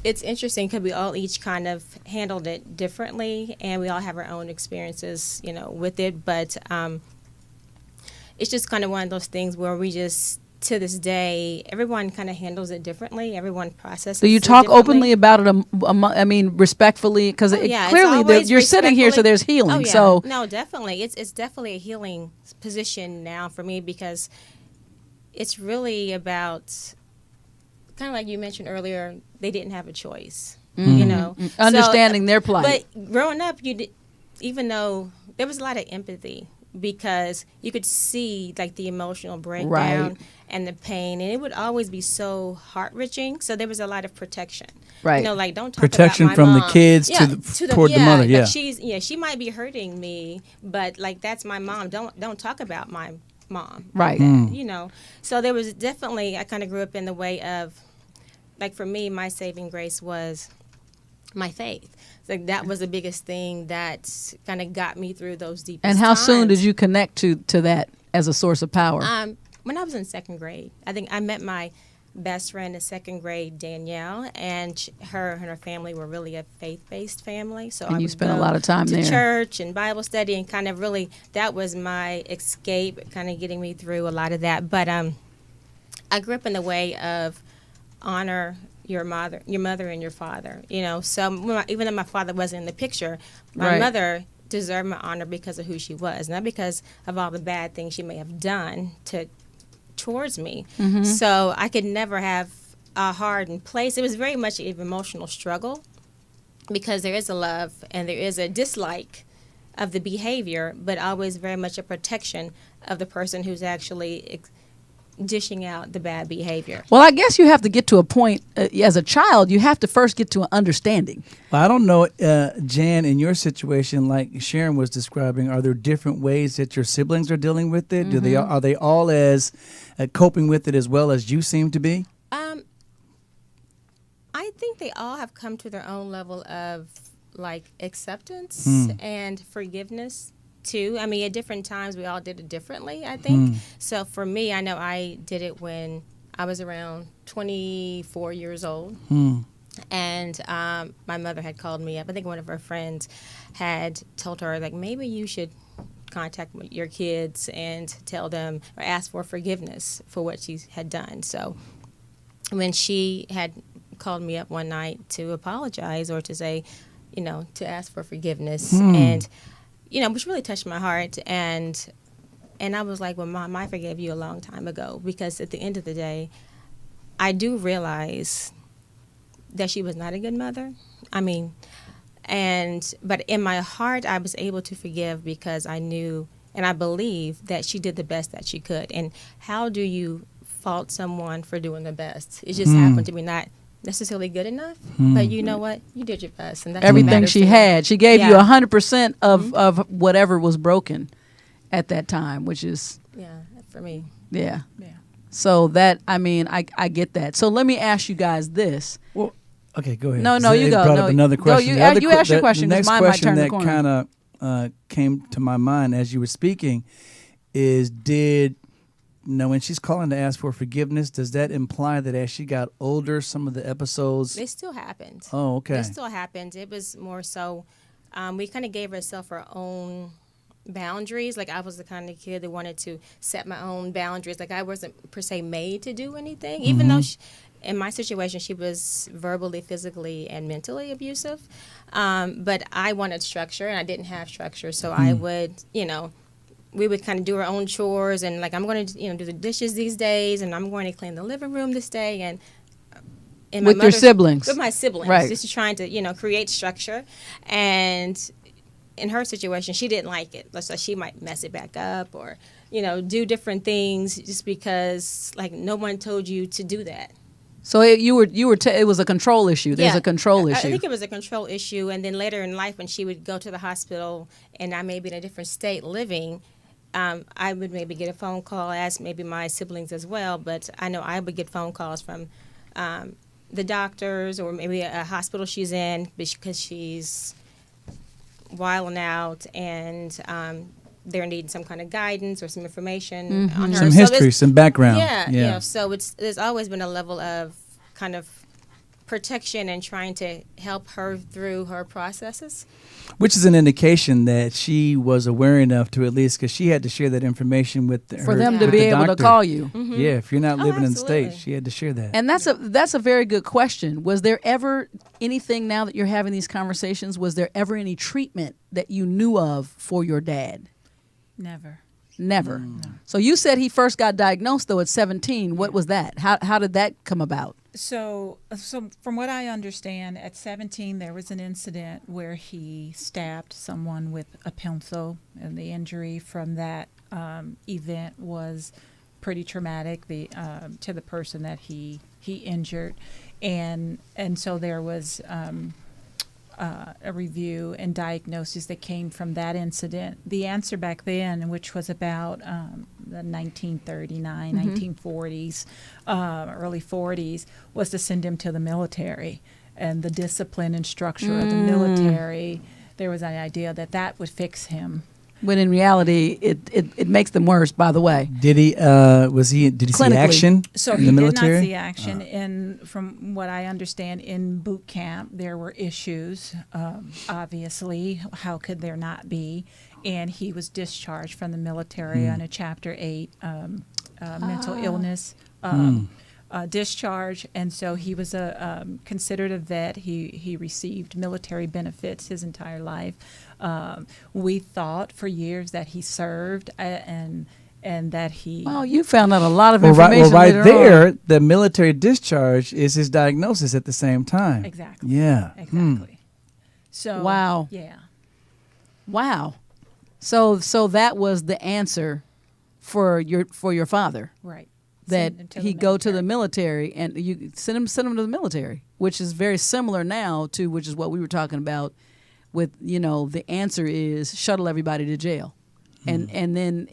it's interesting because we all each kind of handled it differently, and we all have our own experiences, with it. But it's just kind of one of those things where we just, to this day, everyone kind of handles it differently. Everyone processes. So you talk openly about it. Respectfully, because clearly you're sitting here, so there's healing. Oh, yeah. So no, definitely, it's definitely a healing position now for me, because it's really about, kind of like you mentioned earlier, they didn't have a choice. Understanding their plight. But growing up, even though there was a lot of empathy, because you could see like the emotional breakdown and the pain, and it would always be so heart-wrenching. So there was a lot of protection. Right. Like, don't talk protection about my from mom. the kids toward the mother. Yeah. Like she might be hurting me, but like, that's my mom. Don't talk about my mom. Right. So there was definitely, I kind of grew up in the way of, like, for me, my saving grace was my faith. Like, that was the biggest thing that kind of got me through those deepest And how times. soon did you connect to that as a source of power? When I was in second grade. I think I met my best friend in second grade, Danielle, and her and her family were really a faith-based family. So and I you would spent a go lot of time to there. church and Bible study, and kind of really, that was my escape, kind of getting me through a lot of that. But I grew up in the way of honor your mother and your father, So even though my father wasn't in the picture, my mother deserved my honor because of who she was, not because of all the bad things she may have done towards me. Mm-hmm. So I could never have a hardened place. It was very much an emotional struggle, because there is a love and there is a dislike of the behavior, but always very much a protection of the person who's actually dishing out the bad behavior. Well, I guess you have to get to a point, as a child, you have to first get to an understanding. Well, I don't know, Jan, in your situation, like Sharon was describing, are there different ways that your siblings are dealing with it? Mm-hmm. Are they all as coping with it as well as you seem to be? I think they all have come to their own level of like acceptance and forgiveness too. I mean, at different times we all did it differently, I think. So for me, I know I did it when I was around 24 years old. And my mother had called me up. I think one of her friends had told her, like, maybe you should contact your kids and tell them or ask for forgiveness for what she had done. So when she had called me up one night to apologize or to say, to ask for forgiveness, and which really touched my heart, and I was like, well, Mom, I forgave you a long time ago, because at the end of the day, I do realize that she was not a good mother. I mean, but in my heart, I was able to forgive because I knew and I believe that she did the best that she could. And how do you fault someone for doing the best? It just happened to be not necessarily good enough, but you know what? You did your best, and that's Everything she had, she gave you 100% of whatever was broken at that time, which is for me. Yeah. So that, I mean, I get that. So let me ask you guys this. Well, okay, go ahead. No, you go. Brought up another question. You ask your question. The next mine might question turn the that corner. kind of came to my mind as you were speaking is, when she's calling to ask for forgiveness, does that imply that as she got older, some of the episodes? They still happened. Oh, okay. They still happened. It was more so, we kind of gave herself her own boundaries. Like, I was the kind of kid that wanted to set my own boundaries. Like, I wasn't per se made to do anything, even though in my situation she was verbally, physically, and mentally abusive. But I wanted structure, and I didn't have structure. So I would, we would kind of do our own chores, and like, I'm going to, do the dishes these days, and I'm going to clean the living room this day, and with your siblings. With my siblings, right? Just trying to, create structure. And in her situation, she didn't like it. So she might mess it back up, or do different things just because like no one told you to do that. So it was a control issue. There's a control issue. I think it was a control issue, and then later in life, when she would go to the hospital, and I may be in a different state living, I would maybe get a phone call, as maybe my siblings as well. But I know I would get phone calls from the doctors, or maybe a hospital she's in because she's wilding out, and they're needing some kind of guidance or some information on her. Some history, some background. Yeah. So there's always been a level of kind of protection and trying to help her through her processes. Which is an indication that she was aware enough to, at least, because she had to share that information with for them to be able to call you. Mm-hmm. Yeah, if you're not living in the absolutely. state, she had to share that. And that's a very good question. Was there ever anything, now that you're having these conversations, was there ever any treatment that you knew of for your dad? Never. Never. So you said he first got diagnosed though at 17. What was that? How did that come about? So from what I understand, at 17 there was an incident where he stabbed someone with a pencil, and the injury from that event was pretty traumatic to the person that he injured, and so there was a review and diagnosis that came from that incident. The answer back then, which was about the 1939, 1940s, early 40s, was to send him to the military. And the discipline and structure of the military, there was an idea that would fix him. When in reality, it makes them worse, by the way. Did he did he see action So in he the did military? not see action. And from what I understand, in boot camp, there were issues, obviously. How could there not be? And he was discharged from the military on a Chapter 8 mental illness discharge. And so he was considered a vet. He received military benefits his entire life. We thought for years that he served and that he... Oh, you found out a lot of information right later there, on. the military discharge is his diagnosis at the same time. Exactly. Yeah. Exactly. So... Wow. Yeah. Wow. So that was the answer for your father. Right. That he go to the military, and you send him to the military, which is very similar now to which is what we were talking about with, the answer is shuttle everybody to jail. And then,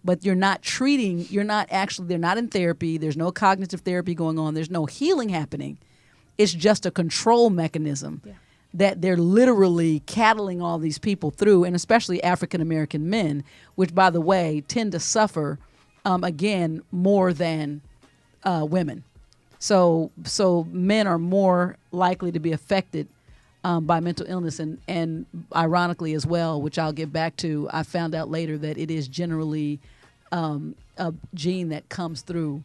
but they're not in therapy. There's no cognitive therapy going on. There's no healing happening. It's just a control mechanism that they're literally cattling all these people through, and especially African American men, which, by the way, tend to suffer again more than women. So men are more likely to be affected by mental illness, and ironically as well, which I'll get back to, I found out later that it is generally a gene that comes through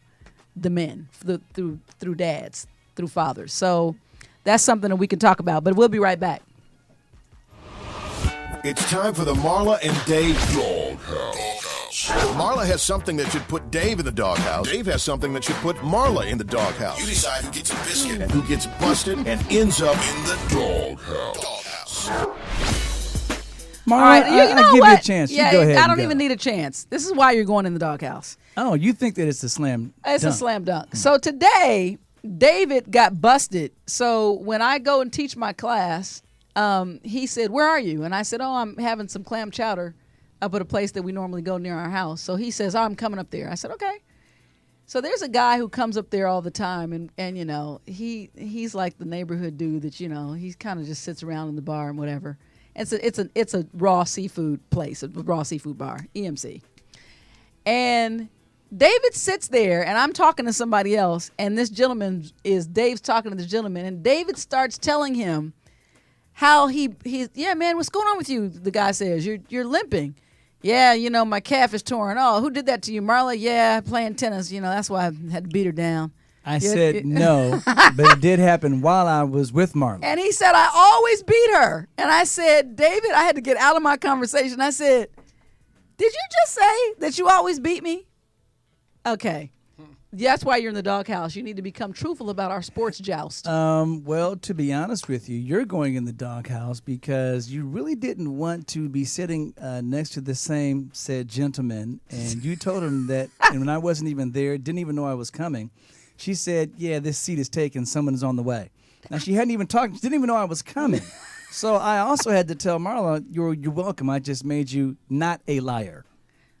the men, through dads, through fathers. So that's something that we can talk about, but we'll be right back. It's time for the Marla and Dave Doghouse. Marla has something that should put Dave in the doghouse. Dave has something that should put Marla in the doghouse. You decide who gets a biscuit and who gets busted and ends up in the doghouse. Marla, All right, I'll give you a chance. Yeah, you go ahead. I don't and even go. need a chance. This is why you're going in the doghouse. Oh, you think that it's a slam? It's a dunk. slam dunk. So today, David got busted. So when I go and teach my class, he said, "Where are you?" And I said, "Oh, I'm having some clam chowder up at a place that we normally go near our house." So he says, "Oh, I'm coming up there." I said, "Okay." So there's a guy who comes up there all the time, and you know, he's like the neighborhood dude that, you know, he kind of just sits around in the bar and whatever. It's a raw seafood place, a raw seafood bar, EMC. And David sits there, and I'm talking to somebody else, and this gentleman Dave's talking to this gentleman, and David starts telling him how yeah, man, what's going on with you? The guy says, you're limping. Yeah, you know, my calf is torn. Oh, who did that to you, Marla? Yeah, playing tennis. You know, that's why I had to beat her down. I said no, but it did happen while I was with Marla. And he said, I always beat her. And I said, David, I had to get out of my conversation. I said, did you just say that you always beat me? Okay. That's why you're in the doghouse. You need to become truthful about our sports joust. Well, to be honest with you, you're going in the doghouse because you really didn't want to be sitting next to the same said gentleman, and you told him that, and when I wasn't even there, didn't even know I was coming, she said, yeah, this seat is taken, someone is on the way. Now, she hadn't even talked, she didn't even know I was coming. So I also had to tell Marla, you're welcome, I just made you not a liar.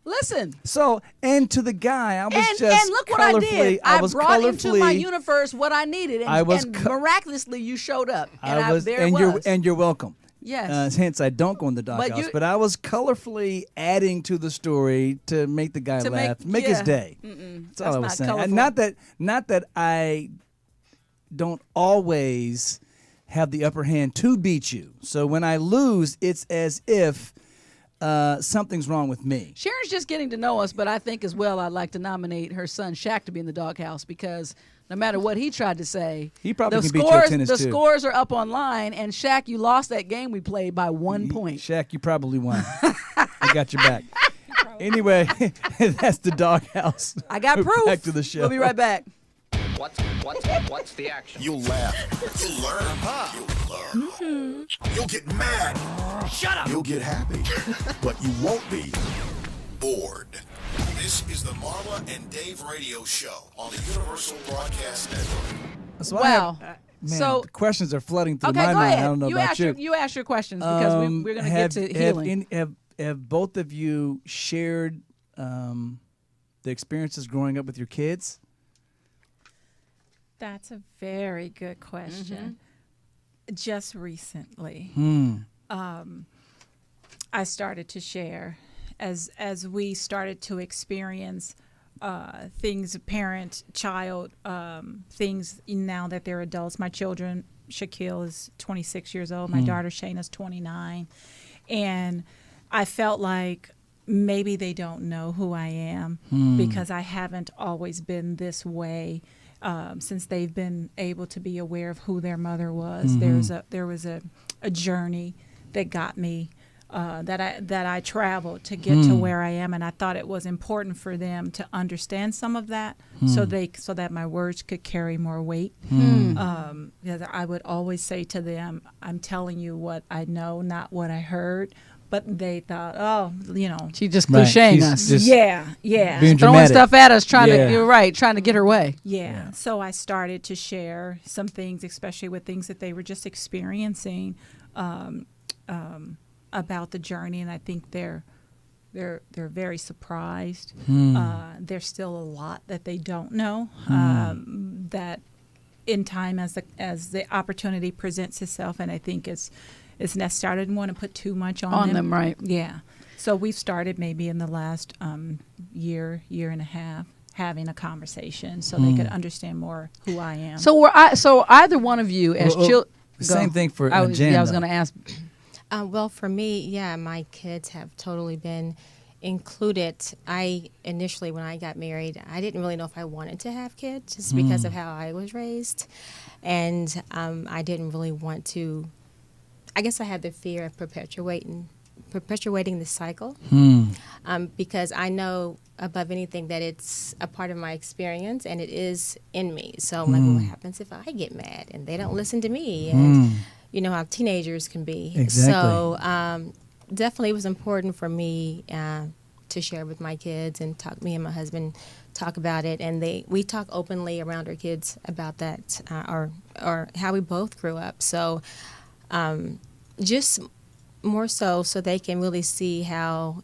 Listen. So, and to the guy, I was just and look what I did. I was brought into my colorfully- universe what I needed, and, and miraculously you showed up. And you're welcome. Yes. Hence, I don't go in the doghouse, but I was colorfully adding to the story to make the guy laugh, make his day. That's all I was saying. And not that I don't always have the upper hand to beat you. So when I lose, it's as if something's wrong with me. Sharon's just getting to know us, but I think as well I'd like to nominate her son Shaq to be in the doghouse because no matter what he tried to say, he probably can beat you at tennis the too. scores are up online, and Shaq, you lost that game we played by 1 point. Shaq, you probably won. I got your back. Anyway, that's the doghouse. I got proof. Back to the show. We'll be right back. What's the action? You'll laugh. You'll learn. You'll learn. You'll get mad. Shut up. You'll get happy. But you won't be bored. This is the Marla and Dave radio show on the Universal Broadcast Network. So wow. Man, the questions are flooding through my go mind. ahead. I don't know about you. You ask your questions because we're going to get to healing. Have both of you shared the experiences growing up with your kids? That's a very good question. Just recently, I started to share as we started to experience things, parent, child, things now that they're adults. My children, Shaquille is 26 years old. My daughter, Shayna's 29. And I felt like maybe they don't know who I am because I haven't always been this way. Since they've been able to be aware of who their mother was, there was a journey that got me that I traveled to get to where I am, and I thought it was important for them to understand some of that, so that my words could carry more weight. Because I would always say to them, "I'm telling you what I know, not what I heard." But they thought, oh, you know, she's just clicheing us. Yeah, being throwing dramatic. stuff at us, trying to. You're right, trying to get her way. Yeah. So I started to share some things, especially with things that they were just experiencing about the journey, and I think they're very surprised. There's still a lot that they don't know. That in time, as the opportunity presents itself, and I think it's necessary. I didn't want to put too much on them. Right? Yeah. So we've started maybe in the last year and a half having a conversation so they could understand more who I am. So either one of you as children. Same thing for I Jan. was going to ask. Well, for me, my kids have totally been included. I initially, when I got married, I didn't really know if I wanted to have kids just because of how I was raised. And I didn't really want to. I guess I had the fear of perpetuating perpetuating the cycle, because I know above anything that it's a part of my experience and it is in me. So I'm like, well, what happens if I get mad and they don't listen to me? And you know how teenagers can be. Exactly. So definitely it was important for me to share with my kids and me and my husband talk about it, and we talk openly around our kids about that, or how we both grew up. So just more so they can really see how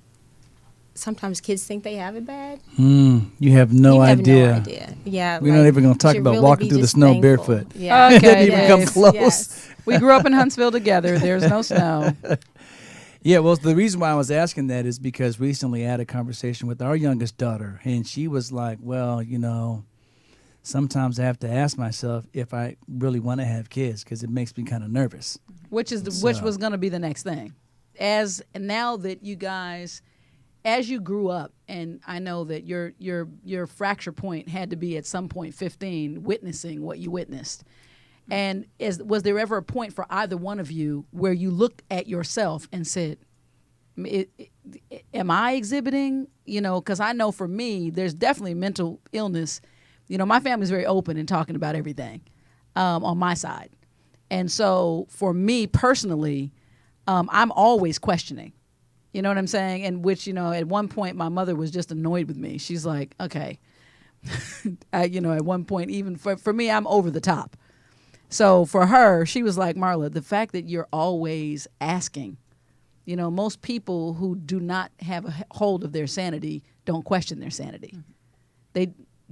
sometimes kids think they have it bad. You have no idea. Yeah, we're not even going to talk about really walking through the snow thankful. barefoot. Yeah. Okay, Didn't even come yes, close. yes. We grew up in Huntsville together. There's no snow. Yeah, well, the reason why I was asking that is because recently I had a conversation with our youngest daughter, and she was like, well, you know, sometimes I have to ask myself if I really want to have kids because it makes me kind of nervous. Which was going to be the next thing. And now that you guys, as you grew up, and I know that your fracture point had to be at some point 15, witnessing what you witnessed. And was there ever a point for either one of you where you looked at yourself and said, am I exhibiting? You know, because I know for me, there's definitely mental illness. You know, my family's very open in talking about everything on my side. And so for me personally, I'm always questioning. You know what I'm saying? And which, you know, at one point my mother was just annoyed with me. She's like, okay. You know, at one point, even for me, I'm over the top. So for her, she was like, Marla, the fact that you're always asking, you know, most people who do not have a hold of their sanity don't question their sanity.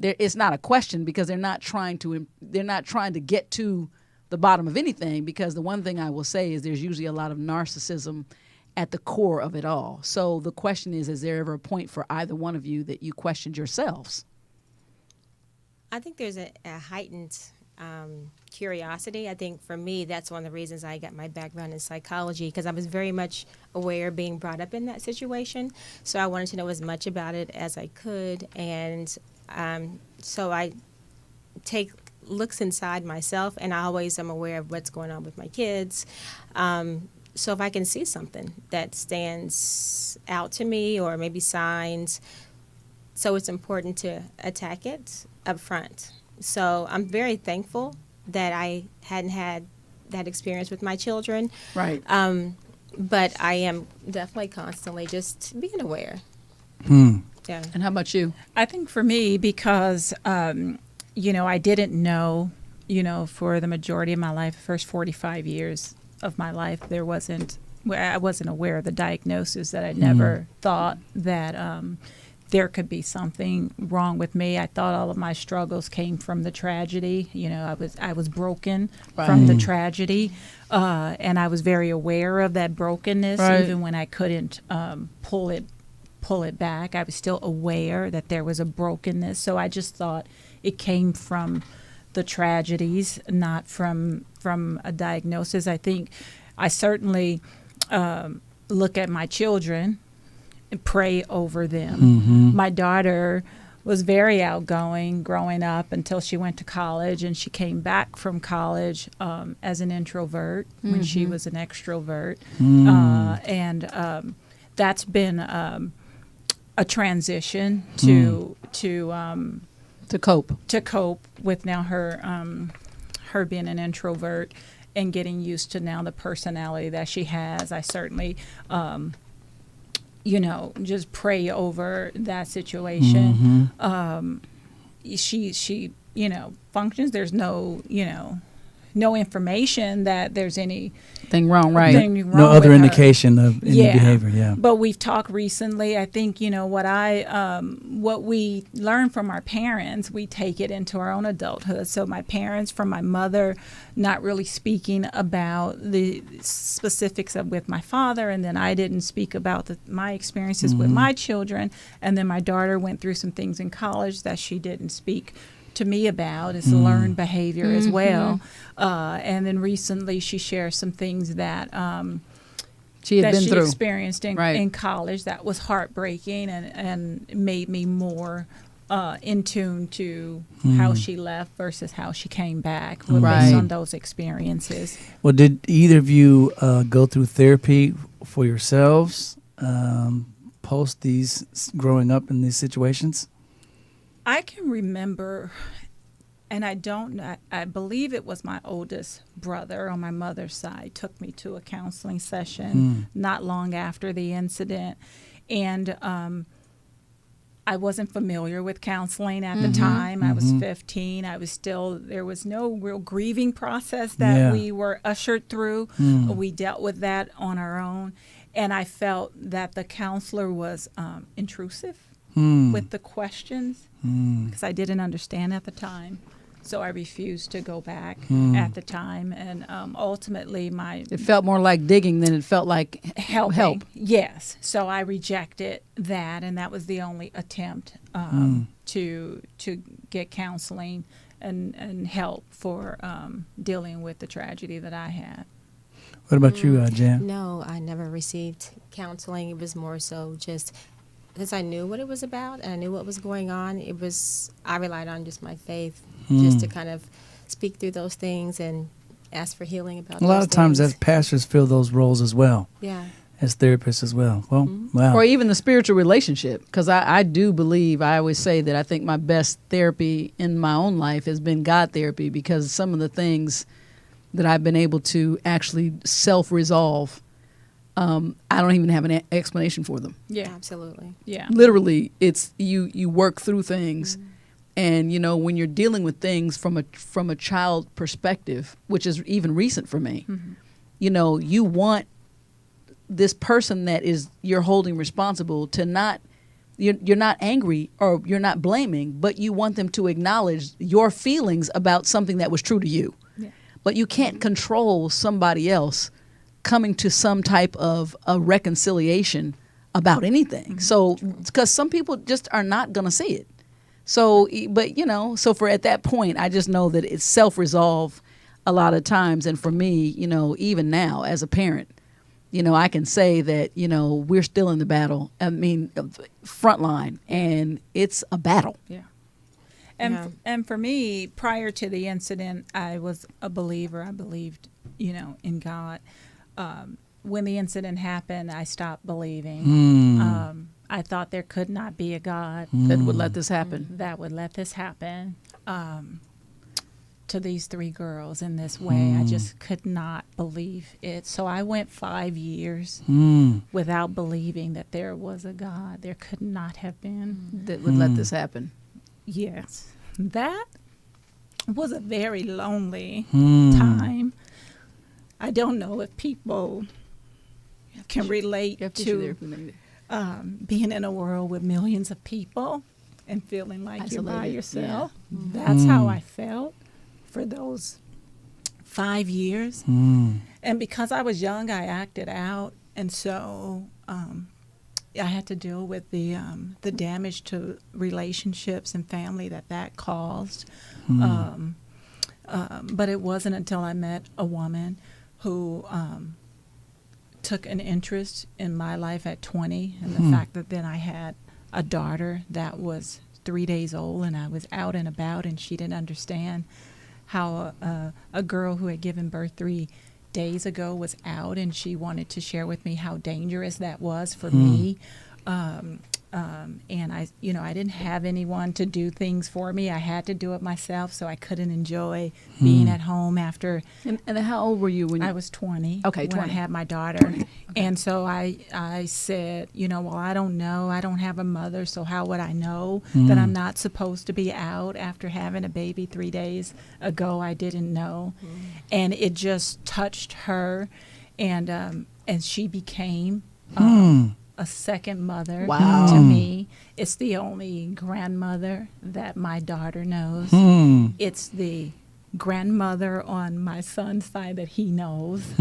It's not a question because they're not trying to get to the bottom of anything, because the one thing I will say is there's usually a lot of narcissism at the core of it all. So the question is there ever a point for either one of you that you questioned yourselves? I think there's a heightened curiosity. I think for me, that's one of the reasons I got my background in psychology, because I was very much aware of being brought up in that situation. So I wanted to know as much about it as I could. And so I take looks inside myself, and I always am aware of what's going on with my kids. So if I can see something that stands out to me, or maybe signs, so it's important to attack it up front. So I'm very thankful that I hadn't had that experience with my children. Right. But I am definitely constantly just being aware. Yeah. And how about you? I think for me, because, you know, I didn't know, you know, for the majority of my life, the first 45 years of my life, I wasn't aware of the diagnosis, that I never thought that there could be something wrong with me. I thought all of my struggles came from the tragedy. You know, I was broken from the tragedy, and I was very aware of that brokenness, even when I couldn't pull it back. I was still aware that there was a brokenness. So I just thought it came from the tragedies, not from a diagnosis. I think I certainly look at my children and pray over them. My daughter was very outgoing growing up until she went to college, and she came back from college as an introvert when she was an extrovert. And that's been a transition to cope with now her being an introvert and getting used to now the personality that she has. I certainly you know, just pray over that situation. She, you know, functions. There's no, you know, no information that there's anything wrong, right? No other indication of any behavior, yeah. But we've talked recently. I think, you know, what we learn from our parents, we take it into our own adulthood. So my parents, from my mother, not really speaking about the specifics with my father, and then I didn't speak about my experiences with my children, and then my daughter went through some things in college that she didn't speak to me about. It's learned behavior as well. And then recently she shared some things that she experienced in college that was heartbreaking and made me more in tune to how she left versus how she came back based on those experiences. Well, did either of you go through therapy for yourselves post these growing up in these situations? I can remember, and I believe it was my oldest brother on my mother's side took me to a counseling session not long after the incident. And I wasn't familiar with counseling at the time. I was 15. There was no real grieving process that we were ushered through. We dealt with that on our own. And I felt that the counselor was intrusive with the questions because I didn't understand at the time. So I refused to go back at the time. And ultimately it felt more like digging than it felt like help. Yes. So I rejected that, and that was the only attempt to get counseling and help for dealing with the tragedy that I had. What about you, Jan? No, I never received counseling. It was more so just because I knew what it was about and I knew what was going on. I relied on just my faith just to kind of speak through those things and ask for healing about those A lot of times things. as pastors fill those roles as well. Yeah. As therapists as well. Well, wow. Or even the spiritual relationship. Because I do believe, I always say that I think my best therapy in my own life has been God therapy, because some of the things that I've been able to actually self-resolve, I don't even have an explanation for them. Yeah. Absolutely. Yeah. Literally, it's you work through things. And, when you're dealing with things from a child perspective, which is even recent for me, you want this person that you're holding responsible to not, you're not angry or you're not blaming, but you want them to acknowledge your feelings about something that was true to you. Yeah. But you can't control somebody else coming to some type of a reconciliation about anything. So, because some people just are not going to see it. So, but so for at that point, I just know that it's self-resolve a lot of times. And for me, even now as a parent, I can say that, we're still in the battle. I mean, front line, and it's a battle. Yeah. And for me, prior to the incident, I was a believer. I believed, in God. When the incident happened, I stopped believing. I thought there could not be a God that would let this happen. That would let this happen to these three girls in this way. I just could not believe it. So I went 5 years without believing that there was a God. There could not have been. That would let this happen. Yes. That was a very lonely time. I don't know if people can relate to being in a world with millions of people and feeling like you're by yourself. Yeah. That's how I felt for those 5 years. And because I was young, I acted out. And so I had to deal with the damage to relationships and family that caused. But it wasn't until I met a woman who took an interest in my life at 20, and the fact that then I had a daughter that was 3 days old, and I was out and about, and she didn't understand how a girl who had given birth 3 days ago was out, and she wanted to share with me how dangerous that was for me. And I didn't have anyone to do things for me. I had to do it myself, so I couldn't enjoy being at home after. And how old were you when I was 20? Okay, when 20. I had my daughter. 20. Okay. And so I said, well, I don't know. I don't have a mother, so how would I know that I'm not supposed to be out after having a baby 3 days ago? I didn't know. And it just touched her, and she became a second mother to me. It's the only grandmother that my daughter knows. It's the grandmother on my son's side that he knows.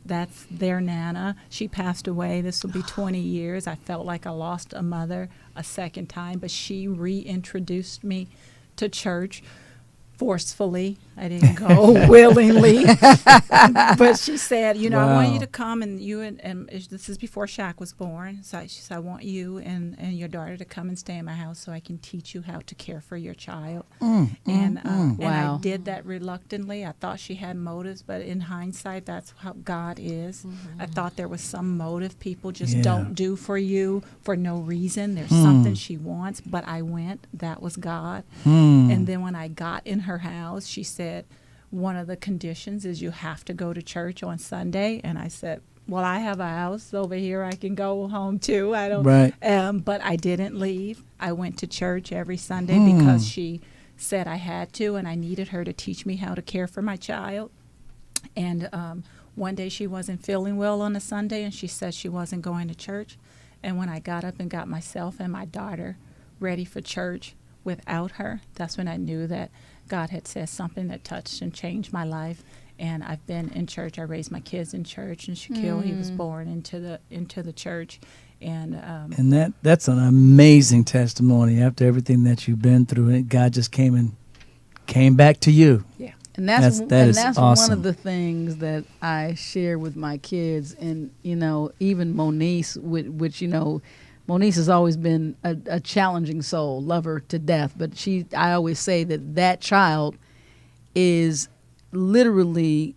That's their Nana. She passed away. This will be 20 years. I felt like I lost a mother a second time, but she reintroduced me to church forcefully. I didn't go willingly. But she said, you know, I want you to come and this is before Shaq was born. So she said, I want you and your daughter to come and stay in my house so I can teach you how to care for your child. And I did that reluctantly. I thought she had motives, but in hindsight, that's how God is. I thought there was some motive. People just don't do for you for no reason. There's something she wants, but I went. That was God. And then when I got in her house, she said, one of the conditions is you have to go to church on Sunday. And I said, well, I have a house over here. I can go home too. I don't. Right. But I didn't leave. I went to church every Sunday because she said I had to, and I needed her to teach me how to care for my child. And one day she wasn't feeling well on a Sunday, and she said she wasn't going to church. And when I got up and got myself and my daughter ready for church without her, that's when I knew that God had said something that touched and changed my life. And I've been in church. I raised my kids in church, and Shaquille, he was born into the church. And that's an amazing testimony after everything that you've been through. And God just came back to you. Yeah. And that's awesome. One of the things that I share with my kids. And, you know, even Moniece, which, you know, Moniece has always been a challenging soul, love her to death. But I always say that child is literally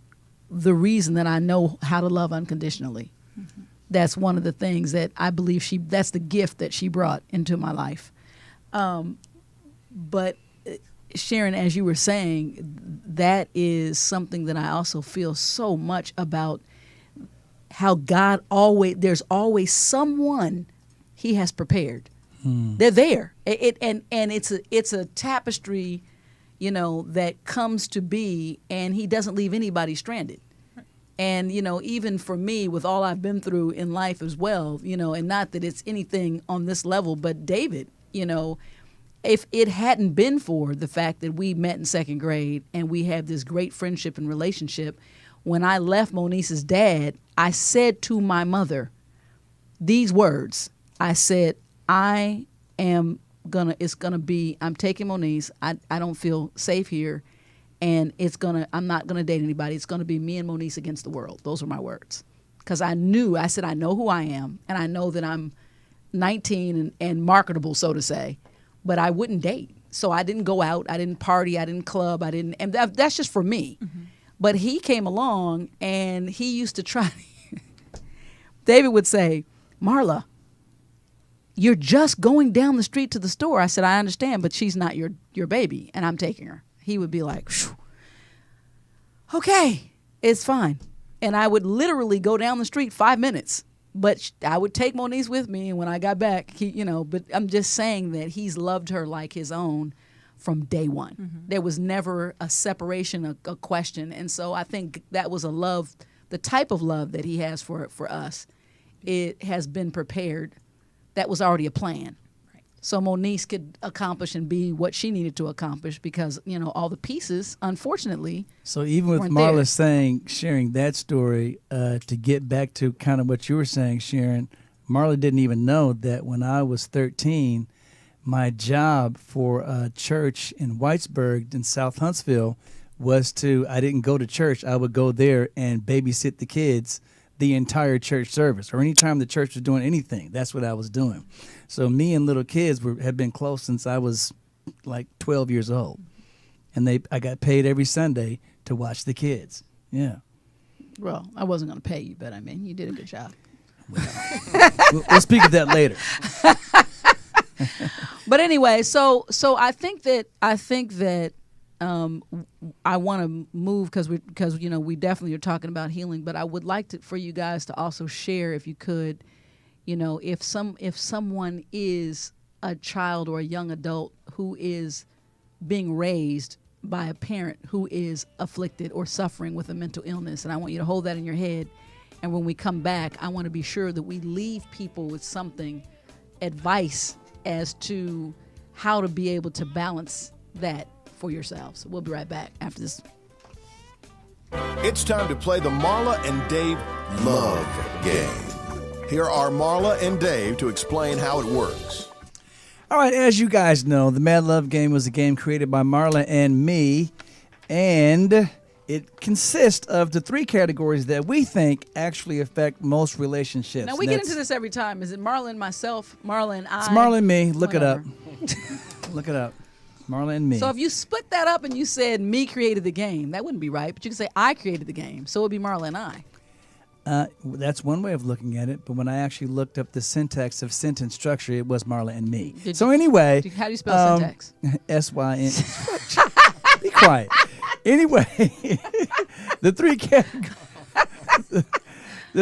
the reason that I know how to love unconditionally. That's one of the things that I believe that's the gift that she brought into my life. But Sharon, as you were saying, that is something that I also feel so much about, how God there's always someone He has prepared. They're there. And it's a tapestry, you know, that comes to be, and He doesn't leave anybody stranded. And, you know, even for me, with all I've been through in life as well, you know, and not that it's anything on this level, but David, you know, if it hadn't been for the fact that we met in second grade and we have this great friendship and relationship, when I left Moniece's dad, I said to my mother these words. I said, I'm taking Moniece. I don't feel safe here. And I'm not going to date anybody. It's going to be me and Moniece against the world. Those are my words. Because I said, I know who I am. And I know that I'm 19 and marketable, so to say. But I wouldn't date. So I didn't go out. I didn't party. I didn't club. And that's just for me. But he came along and he used to try. David would say, Marla, you're just going down the street to the store. I said, I understand, but she's not your baby, and I'm taking her. He would be like, okay, it's fine. And I would literally go down the street 5 minutes, but I would take Moniece with me. And when I got back, but I'm just saying that he's loved her like his own from day one. There was never a separation, a question. And so I think that was a love, the type of love that he has for us. It has been prepared. That was already a plan. So Moniece could accomplish and be what she needed to accomplish because, you know, all the pieces, unfortunately, so even with Marla sharing that story, to get back to kind of what you were saying, Sharon, Marla didn't even know that when I was 13, my job for a church in Whitesburg in South Huntsville was I didn't go to church. I would go there and babysit the kids the entire church service, or anytime the church was doing anything. That's what I was doing. So me and little kids have been close since I was like 12 years old. And I got paid every Sunday to watch the kids. Yeah. Well, I wasn't going to pay you, but I mean, you did a good job. We'll speak of that later. But anyway, so I think that I want to move because you know we definitely are talking about healing, but I would like for you guys to also share, if you could, you know, if someone is a child or a young adult who is being raised by a parent who is afflicted or suffering with a mental illness, and I want you to hold that in your head. And when we come back, I want to be sure that we leave people with something, advice as to how to be able to balance that for yourselves. We'll be right back after this. It's time to play the Marla and Dave Love Game. Here are Marla and Dave to explain how it works. All right, as you guys know, the Mad Love game was a game created by Marla and me, and it consists of the 3 categories that we think actually affect most relationships. Now, we get into this every time. Is it Marla and myself, Marla and I? It's Marla and me. Look Whatever. it up. Look it up. Marla and me. So if you split that up and you said me created the game, that wouldn't be right. But you can say I created the game. So it would be Marla and I. That's one way of looking at it, but when I actually looked up the syntax of sentence structure, it was Marla and me. Anyway, how do you spell syntax? S-Y-N. Be quiet. Anyway, the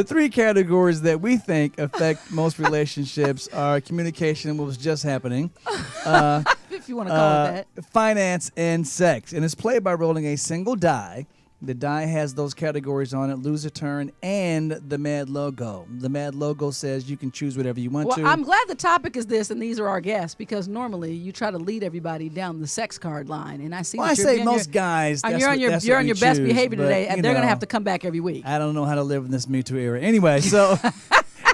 3 categories that we think affect most relationships are communication, what was just happening, if you want to call it that, finance, and sex. And it's played by rolling a single die. The die has those categories on it, lose a turn, and the MaD logo. The MaD logo says you can choose whatever you want to. Well, I'm glad the topic is this, and these are our guests, because normally you try to lead everybody down the sex card line, and I see. Well, I say most guys. You're on your best behavior today, and they're going to have to come back every week. I don't know how to live in this Me Too era. Anyway, so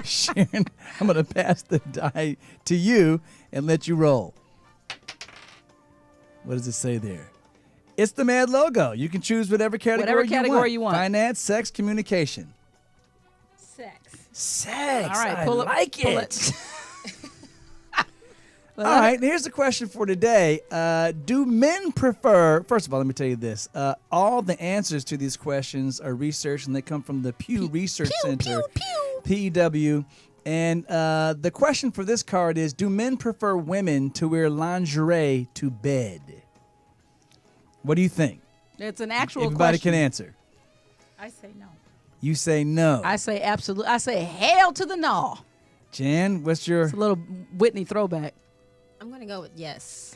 Sharon, I'm going to pass the die to you and let you roll. What does it say there? It's the MaD logo. You can choose whatever category you want. Finance, sex, communication. Sex. All right, pull it. All right, here's the question for today. Do men prefer, first of all, let me tell you this. All the answers to these questions are research, and they come from the Pew Research Center, PEW. And the question for this card is, do men prefer women to wear lingerie to bed? What do you think? It's an actual Everybody question. can answer. I say no. You say no. I say absolutely. I say hell to the no. Jan, what's your... It's a little Whitney throwback. I'm going to go with yes.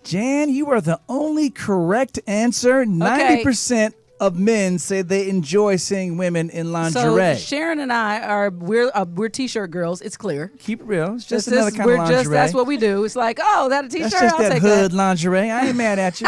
Jan, you are the only correct answer. 90% of men say they enjoy seeing women in lingerie. So Sharon and I we're t-shirt girls. It's clear. Keep it real. It's just another kind of lingerie. That's what we do. It's like, oh, that a t-shirt. That's just I'll that take hood lingerie. I ain't mad at you.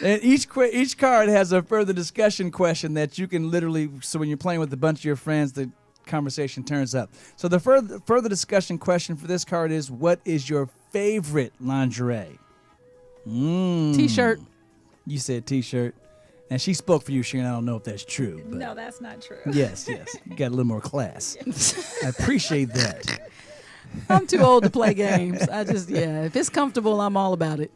And each card has a further discussion question that you can literally, so when you're playing with a bunch of your friends, the conversation turns up. So the further discussion question for this card is, what is your favorite lingerie? T-shirt. You said t-shirt. And she spoke for you, Sharon. I don't know if that's true. But No, that's not true. yes. You got a little more class. I appreciate that. I'm too old to play games. If it's comfortable, I'm all about it.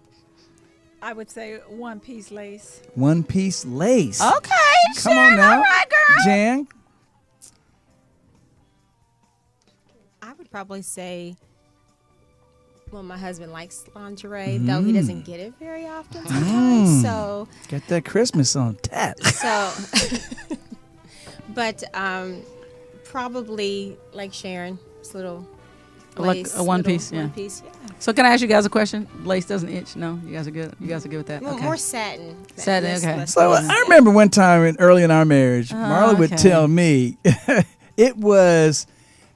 I would say one-piece lace. One-piece lace. Okay, Come Sharon, on now. all right, girl. Jan? I would probably say, well, my husband likes lingerie, though he doesn't get it very often sometimes. So Got that Christmas on tap. But probably like Sharon, it's a little Like lace, a one little piece, yeah. one piece, yeah. So can I ask you guys a question? Lace doesn't itch. No, you guys are good. You guys are good with that. Well, Okay. more satin. Satin, okay. less So lace. I remember one time early in our marriage, Marla would okay. tell me it was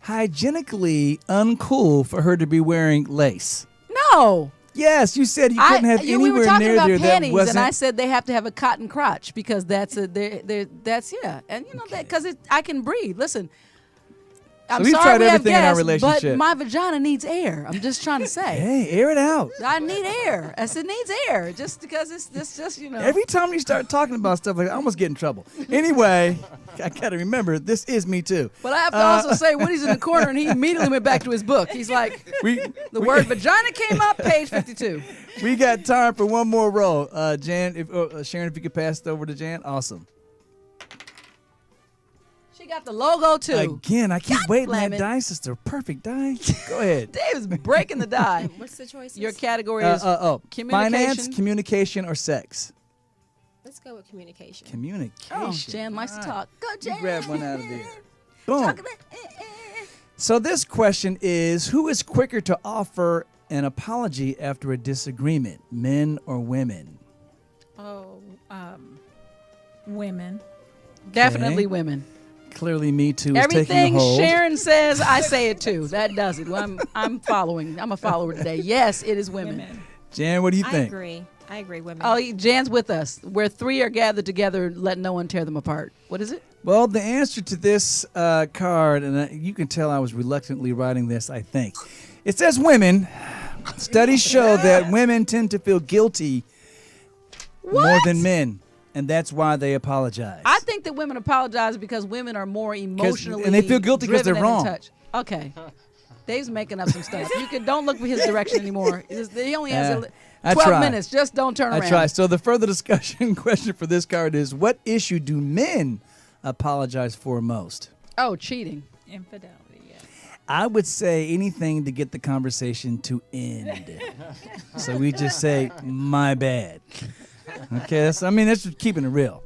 hygienically uncool for her to be wearing lace. No. Yes, you said you couldn't have we were anywhere talking near about there that panties, wasn't. and I said they have to have a cotton crotch because that's and that because I can breathe. Listen, I'm we've sorry tried we have everything in our guests, relationship. but my vagina needs air. I'm just trying to say. Hey, air it out. I need air. I said needs air just because it's just Every time you start talking about stuff like that, I almost get in trouble. Anyway, I got to remember, this is me too. But I have to also say, Woody's in the corner, and he immediately went back to his book. He's like, the word vagina came up, page 52. We got time for one more roll. Jan, Sharon, if you could pass it over to Jan, awesome. She got the logo too. Again, I keep waiting. damn That it. dice is the perfect die. Go ahead. Dave's breaking the die. What's the choices? Your category is communication. Finance, communication, or sex? Let's go with communication. Communication. Oh, Jan likes to talk. Go, You Jan. grab one out of there. Boom. Chocolate. So this question is, who is quicker to offer an apology after a disagreement, men or women? Oh, women. Definitely women. Clearly, Me Too is taking Everything a hold. Sharon says, I say it too. That does it. Well, I'm following. I'm a follower today. Yes, it is women. Jan, what do you think? I agree, women. Oh, Jan's with us. Where three are gathered together, let no one tear them apart. What is it? Well, the answer to this card, and you can tell I was reluctantly writing this, I think. It says women. Studies show that women tend to feel guilty more than men, and that's why they apologize. I think that women apologize because women are more emotionally and they feel guilty because they're driven and in wrong. touch. Okay. Dave's making up some stuff. Don't look for his direction anymore. He only has 12 minutes. Just don't turn around. I try. So the further discussion question for this card is, what issue do men apologize for most? Oh, cheating. Infidelity, yes. I would say anything to get the conversation to end. So we just say, my bad. Okay, that's just keeping it real.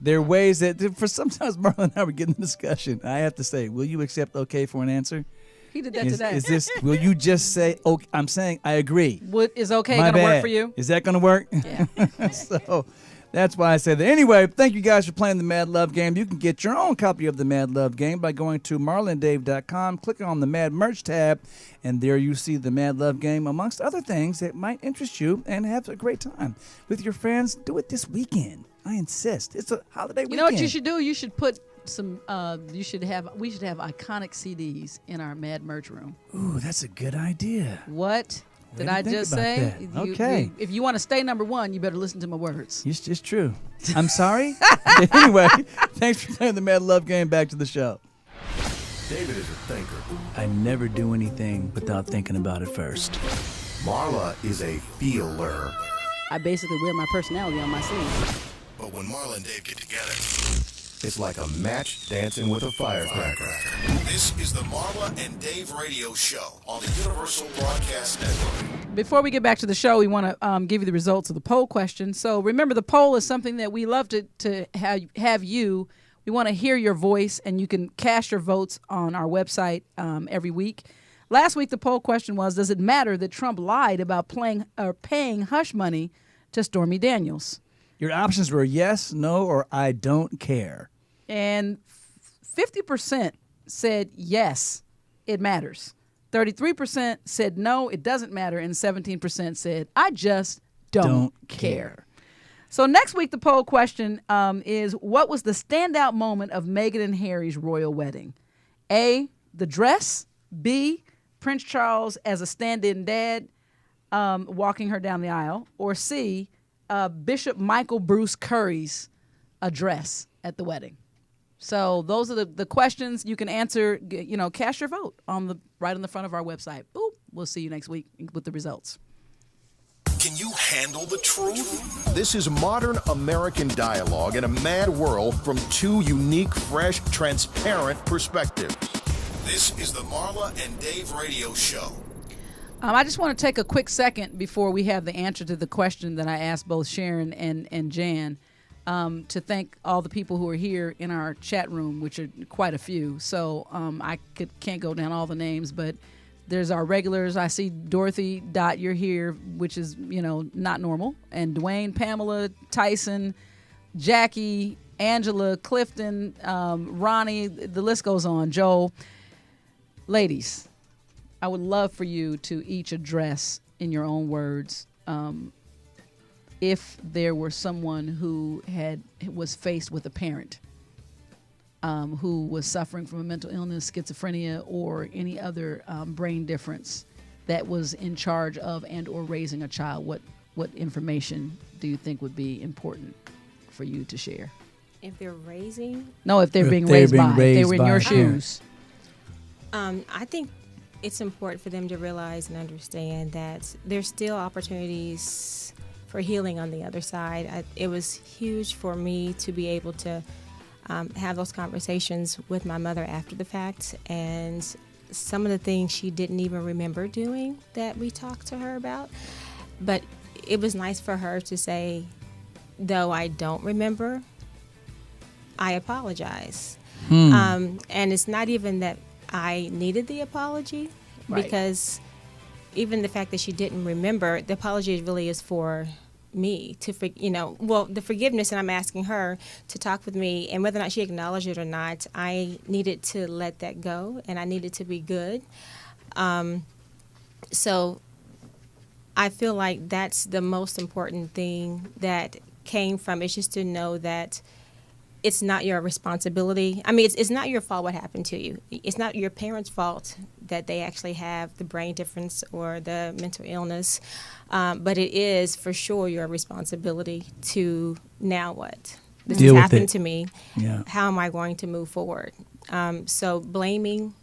There are ways that, for sometimes Marla and I were getting the discussion. I have to say, will you accept okay for an answer? He did that today. Will you just say, okay, I'm saying I agree. Is okay going to work for you? Is that going to work? Yeah. So that's why I said that. Anyway, thank you guys for playing the Mad Love Game. You can get your own copy of the Mad Love Game by going to marlandave.com, clicking on the Mad Merch tab, and there you see the Mad Love Game, amongst other things that might interest you, and have a great time with your friends. Do it this weekend. I insist. It's a holiday weekend. You know what you should do? You should put some. We should have iconic CDs in our Mad Merch room. Ooh, that's a good idea. What did Way to I think just about say? that. Okay. If you want to stay number one, you better listen to my words. It's true. I'm sorry. Anyway, thanks for playing the Mad Love Game. Back to the show. David is a thinker. I never do anything without thinking about it first. Marla is a feeler. I basically wear my personality on my sleeve. But when Marla and Dave get together, it's like a match dancing with a firecracker. This is the Marla and Dave radio show on the Universal Broadcast Network. Before we get back to the show, we want to give you the results of the poll question. So remember, the poll is something that we love to have you. We want to hear your voice, and you can cast your votes on our website every week. Last week, the poll question was, does it matter that Trump lied about paying hush money to Stormy Daniels? Your options were yes, no, or I don't care. And 50% said yes, it matters. 33% said no, it doesn't matter. And 17% said, I just don't care. So next week, the poll question is, what was the standout moment of Meghan and Harry's royal wedding? A, the dress. B, Prince Charles as a stand-in dad walking her down the aisle. Or C, Bishop Michael Bruce Curry's address at the wedding. So those are the questions you can answer. Cast your vote right on the front of our website. Boop. We'll see you next week with the results. Can you handle the truth? This is modern American dialogue in a mad world from two unique, fresh, transparent perspectives. This is the Marla and Dave radio show. I just want to take a quick second before we have the answer to the question that I asked both Sharon and Jan to thank all the people who are here in our chat room, which are quite a few. So I can't go down all the names, but there's our regulars. I see Dorothy, Dot, you're here, which is, not normal. And Dwayne, Pamela, Tyson, Jackie, Angela, Clifton, Ronnie, the list goes on, Joel. Ladies, I would love for you to each address in your own words if there were someone who was faced with a parent who was suffering from a mental illness, schizophrenia, or any other brain difference that was in charge of and or raising a child. What information do you think would be important for you to share? If they're raising? No, if they're being raised by. If they were in your shoes. I think it's important for them to realize and understand that there's still opportunities for healing on the other side. It was huge for me to be able to have those conversations with my mother after the fact, and some of the things she didn't even remember doing that we talked to her about. But it was nice for her to say, though I don't remember, I apologize. And it's not even that I needed the apology, right, because even the fact that she didn't remember, the apology really is for me to, the forgiveness, and I'm asking her to talk with me, and whether or not she acknowledged it or not, I needed to let that go, and I needed to be good. So I feel like that's the most important thing that came from it, just to know that it's not your responsibility. I mean, it's not your fault what happened to you. It's not your parents' fault that they actually have the brain difference or the mental illness. But it is for sure your responsibility to, now what? This Deal has with happened it. to me. Yeah. How am I going to move forward? So blaming,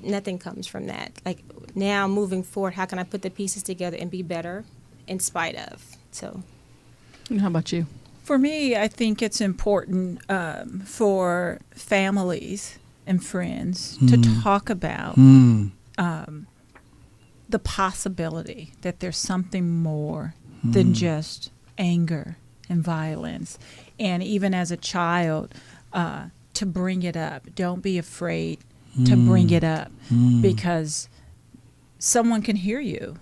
nothing comes from that. Like, now moving forward, how can I put the pieces together and be better in spite of? So, How about you? For me, I think it's important for families and friends to talk about the possibility that there's something more than just anger and violence. And even as a child, to bring it up. Don't be afraid to bring it up, because someone can hear you.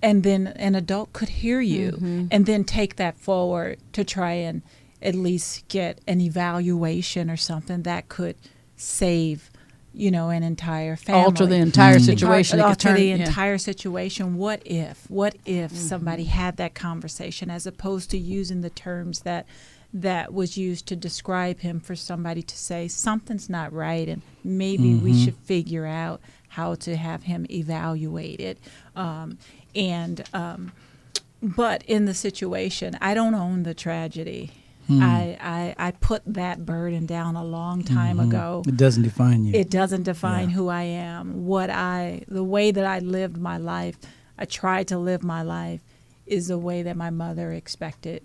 And then an adult could hear you and then take that forward to try and at least get an evaluation or something that could save, an entire family. Alter the entire situation. Alter the entire situation. What if somebody had that conversation, as opposed to using the terms that was used to describe him, for somebody to say something's not right and maybe we should figure out how to have him evaluated. But in the situation, I don't own the tragedy. I put that burden down a long time ago. It doesn't define you. It doesn't define who I am. The way that I lived my life, I tried to live my life, is the way that my mother expected,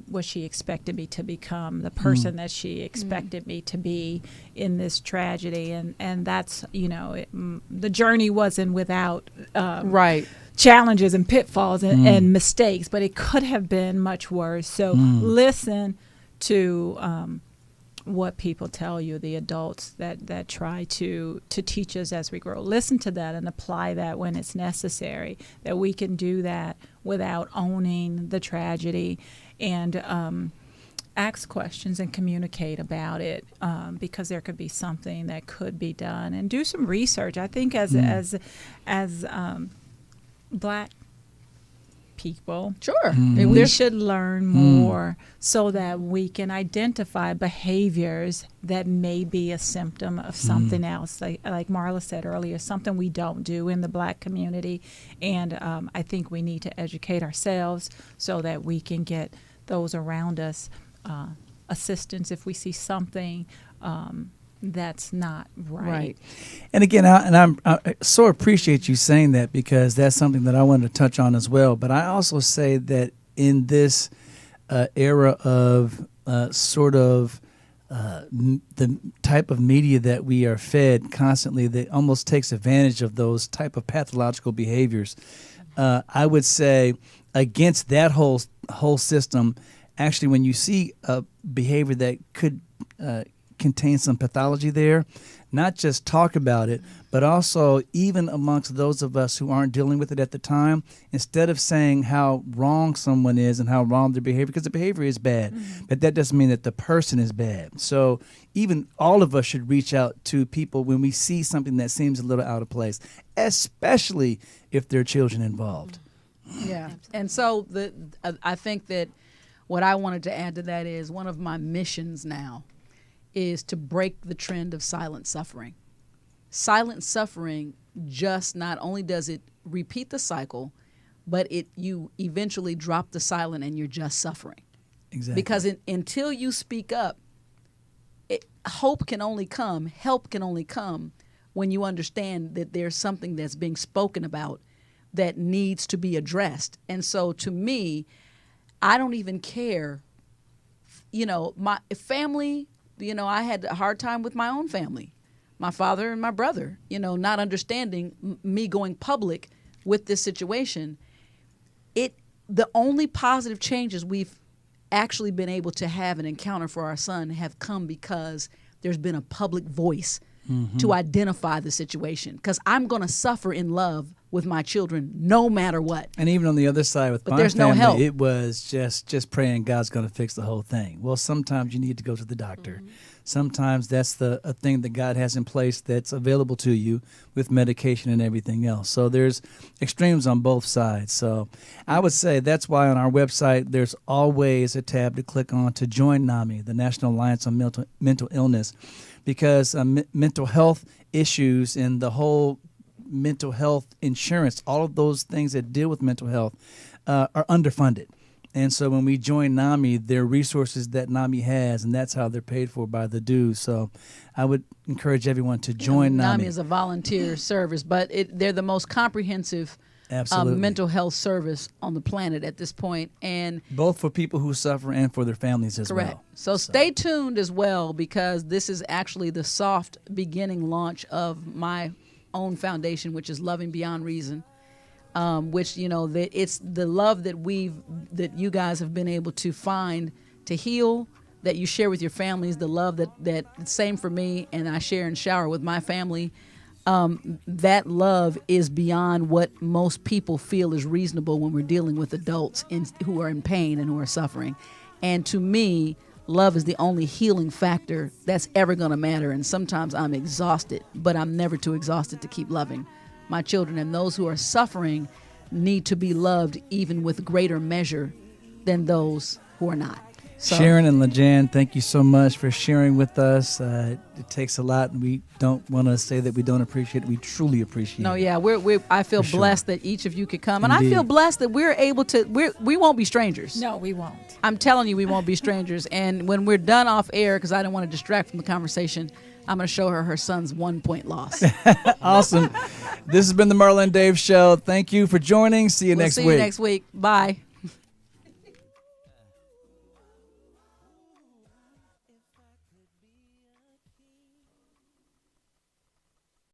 what she expected me to become, the person that she expected me to be in this tragedy. And that's, the journey wasn't without challenges and pitfalls and mistakes, but it could have been much worse. So listen to what people tell you, the adults that try to teach us as we grow. Listen to that and apply that when it's necessary, that we can do that without owning the tragedy, and ask questions and communicate about it, because there could be something that could be done, and do some research. I think as Black people, we should learn more so that we can identify behaviors that may be a symptom of something else, like Marla said earlier, something we don't do in the Black community. And I think we need to educate ourselves so that we can get those around us assistance if we see something that's not right. And again, I so appreciate you saying that, because that's something that I wanted to touch on as well. But I also say that in this era of the type of media that we are fed constantly, that almost takes advantage of those type of pathological behaviors, I would say against that whole system, actually, when you see a behavior that could contain some pathology there, not just talk about it, but also even amongst those of us who aren't dealing with it at the time, instead of saying how wrong someone is and how wrong their behavior, because the behavior is bad, but that doesn't mean that the person is bad. So even all of us should reach out to people when we see something that seems a little out of place, especially if there are children involved. Yeah. And so I think that what I wanted to add to that is, one of my missions now is to break the trend of silent suffering. Silent suffering just not only does it repeat the cycle, but you eventually drop the silent and you're just suffering. Exactly. Because until you speak up, hope can only come, help can only come when you understand that there's something that's being spoken about that needs to be addressed. And so to me, I don't even care, my family, I had a hard time with my own family, my father and my brother, not understanding me going public with this situation. The only positive changes we've actually been able to have an encounter for our son have come because there's been a public voice to identify the situation. Because I'm going to suffer in love with my children no matter what. And even on the other side with my there's no family, help. it was just praying God's going to fix the whole thing. Well, sometimes you need to go to the doctor. Sometimes that's a thing that God has in place that's available to you with medication and everything else. So there's extremes on both sides. So I would say that's why on our website there's always a tab to click on to join NAMI, the National Alliance on Mental Illness, because mental health issues and the whole mental health insurance, all of those things that deal with mental health are underfunded. And so when we join NAMI, there are resources that NAMI has, and that's how they're paid for by the dues. So I would encourage everyone to join NAMI. NAMI is a volunteer service, but they're the most comprehensive mental health service on the planet at this point. And both for people who suffer and for their families as well. So stay tuned as well, because this is actually the soft beginning launch of my own foundation, which is Loving Beyond Reason. Which, it's the love that you guys have been able to find to heal, that you share with your families, the love that same for me, and I share and shower with my family. That love is beyond what most people feel is reasonable when we're dealing with adults who are in pain and who are suffering. And to me, love is the only healing factor that's ever going to matter. And sometimes I'm exhausted, but I'm never too exhausted to keep loving my children, and those who are suffering need to be loved even with greater measure than those who are not. So, Sharon and Lajan, thank you so much for sharing with us. It takes a lot, and we don't want to say that we don't appreciate it. We truly appreciate it. No, yeah, I feel blessed that each of you could come, and I feel blessed that we're able to. We won't be strangers. No, we won't. I'm telling you, we won't be strangers. And when we're done off air, because I don't want to distract from the conversation, I'm going to show her son's 1 point loss. Awesome. This has been the Marla and Dave Show. Thank you for joining. See you next week. See you next week. Bye.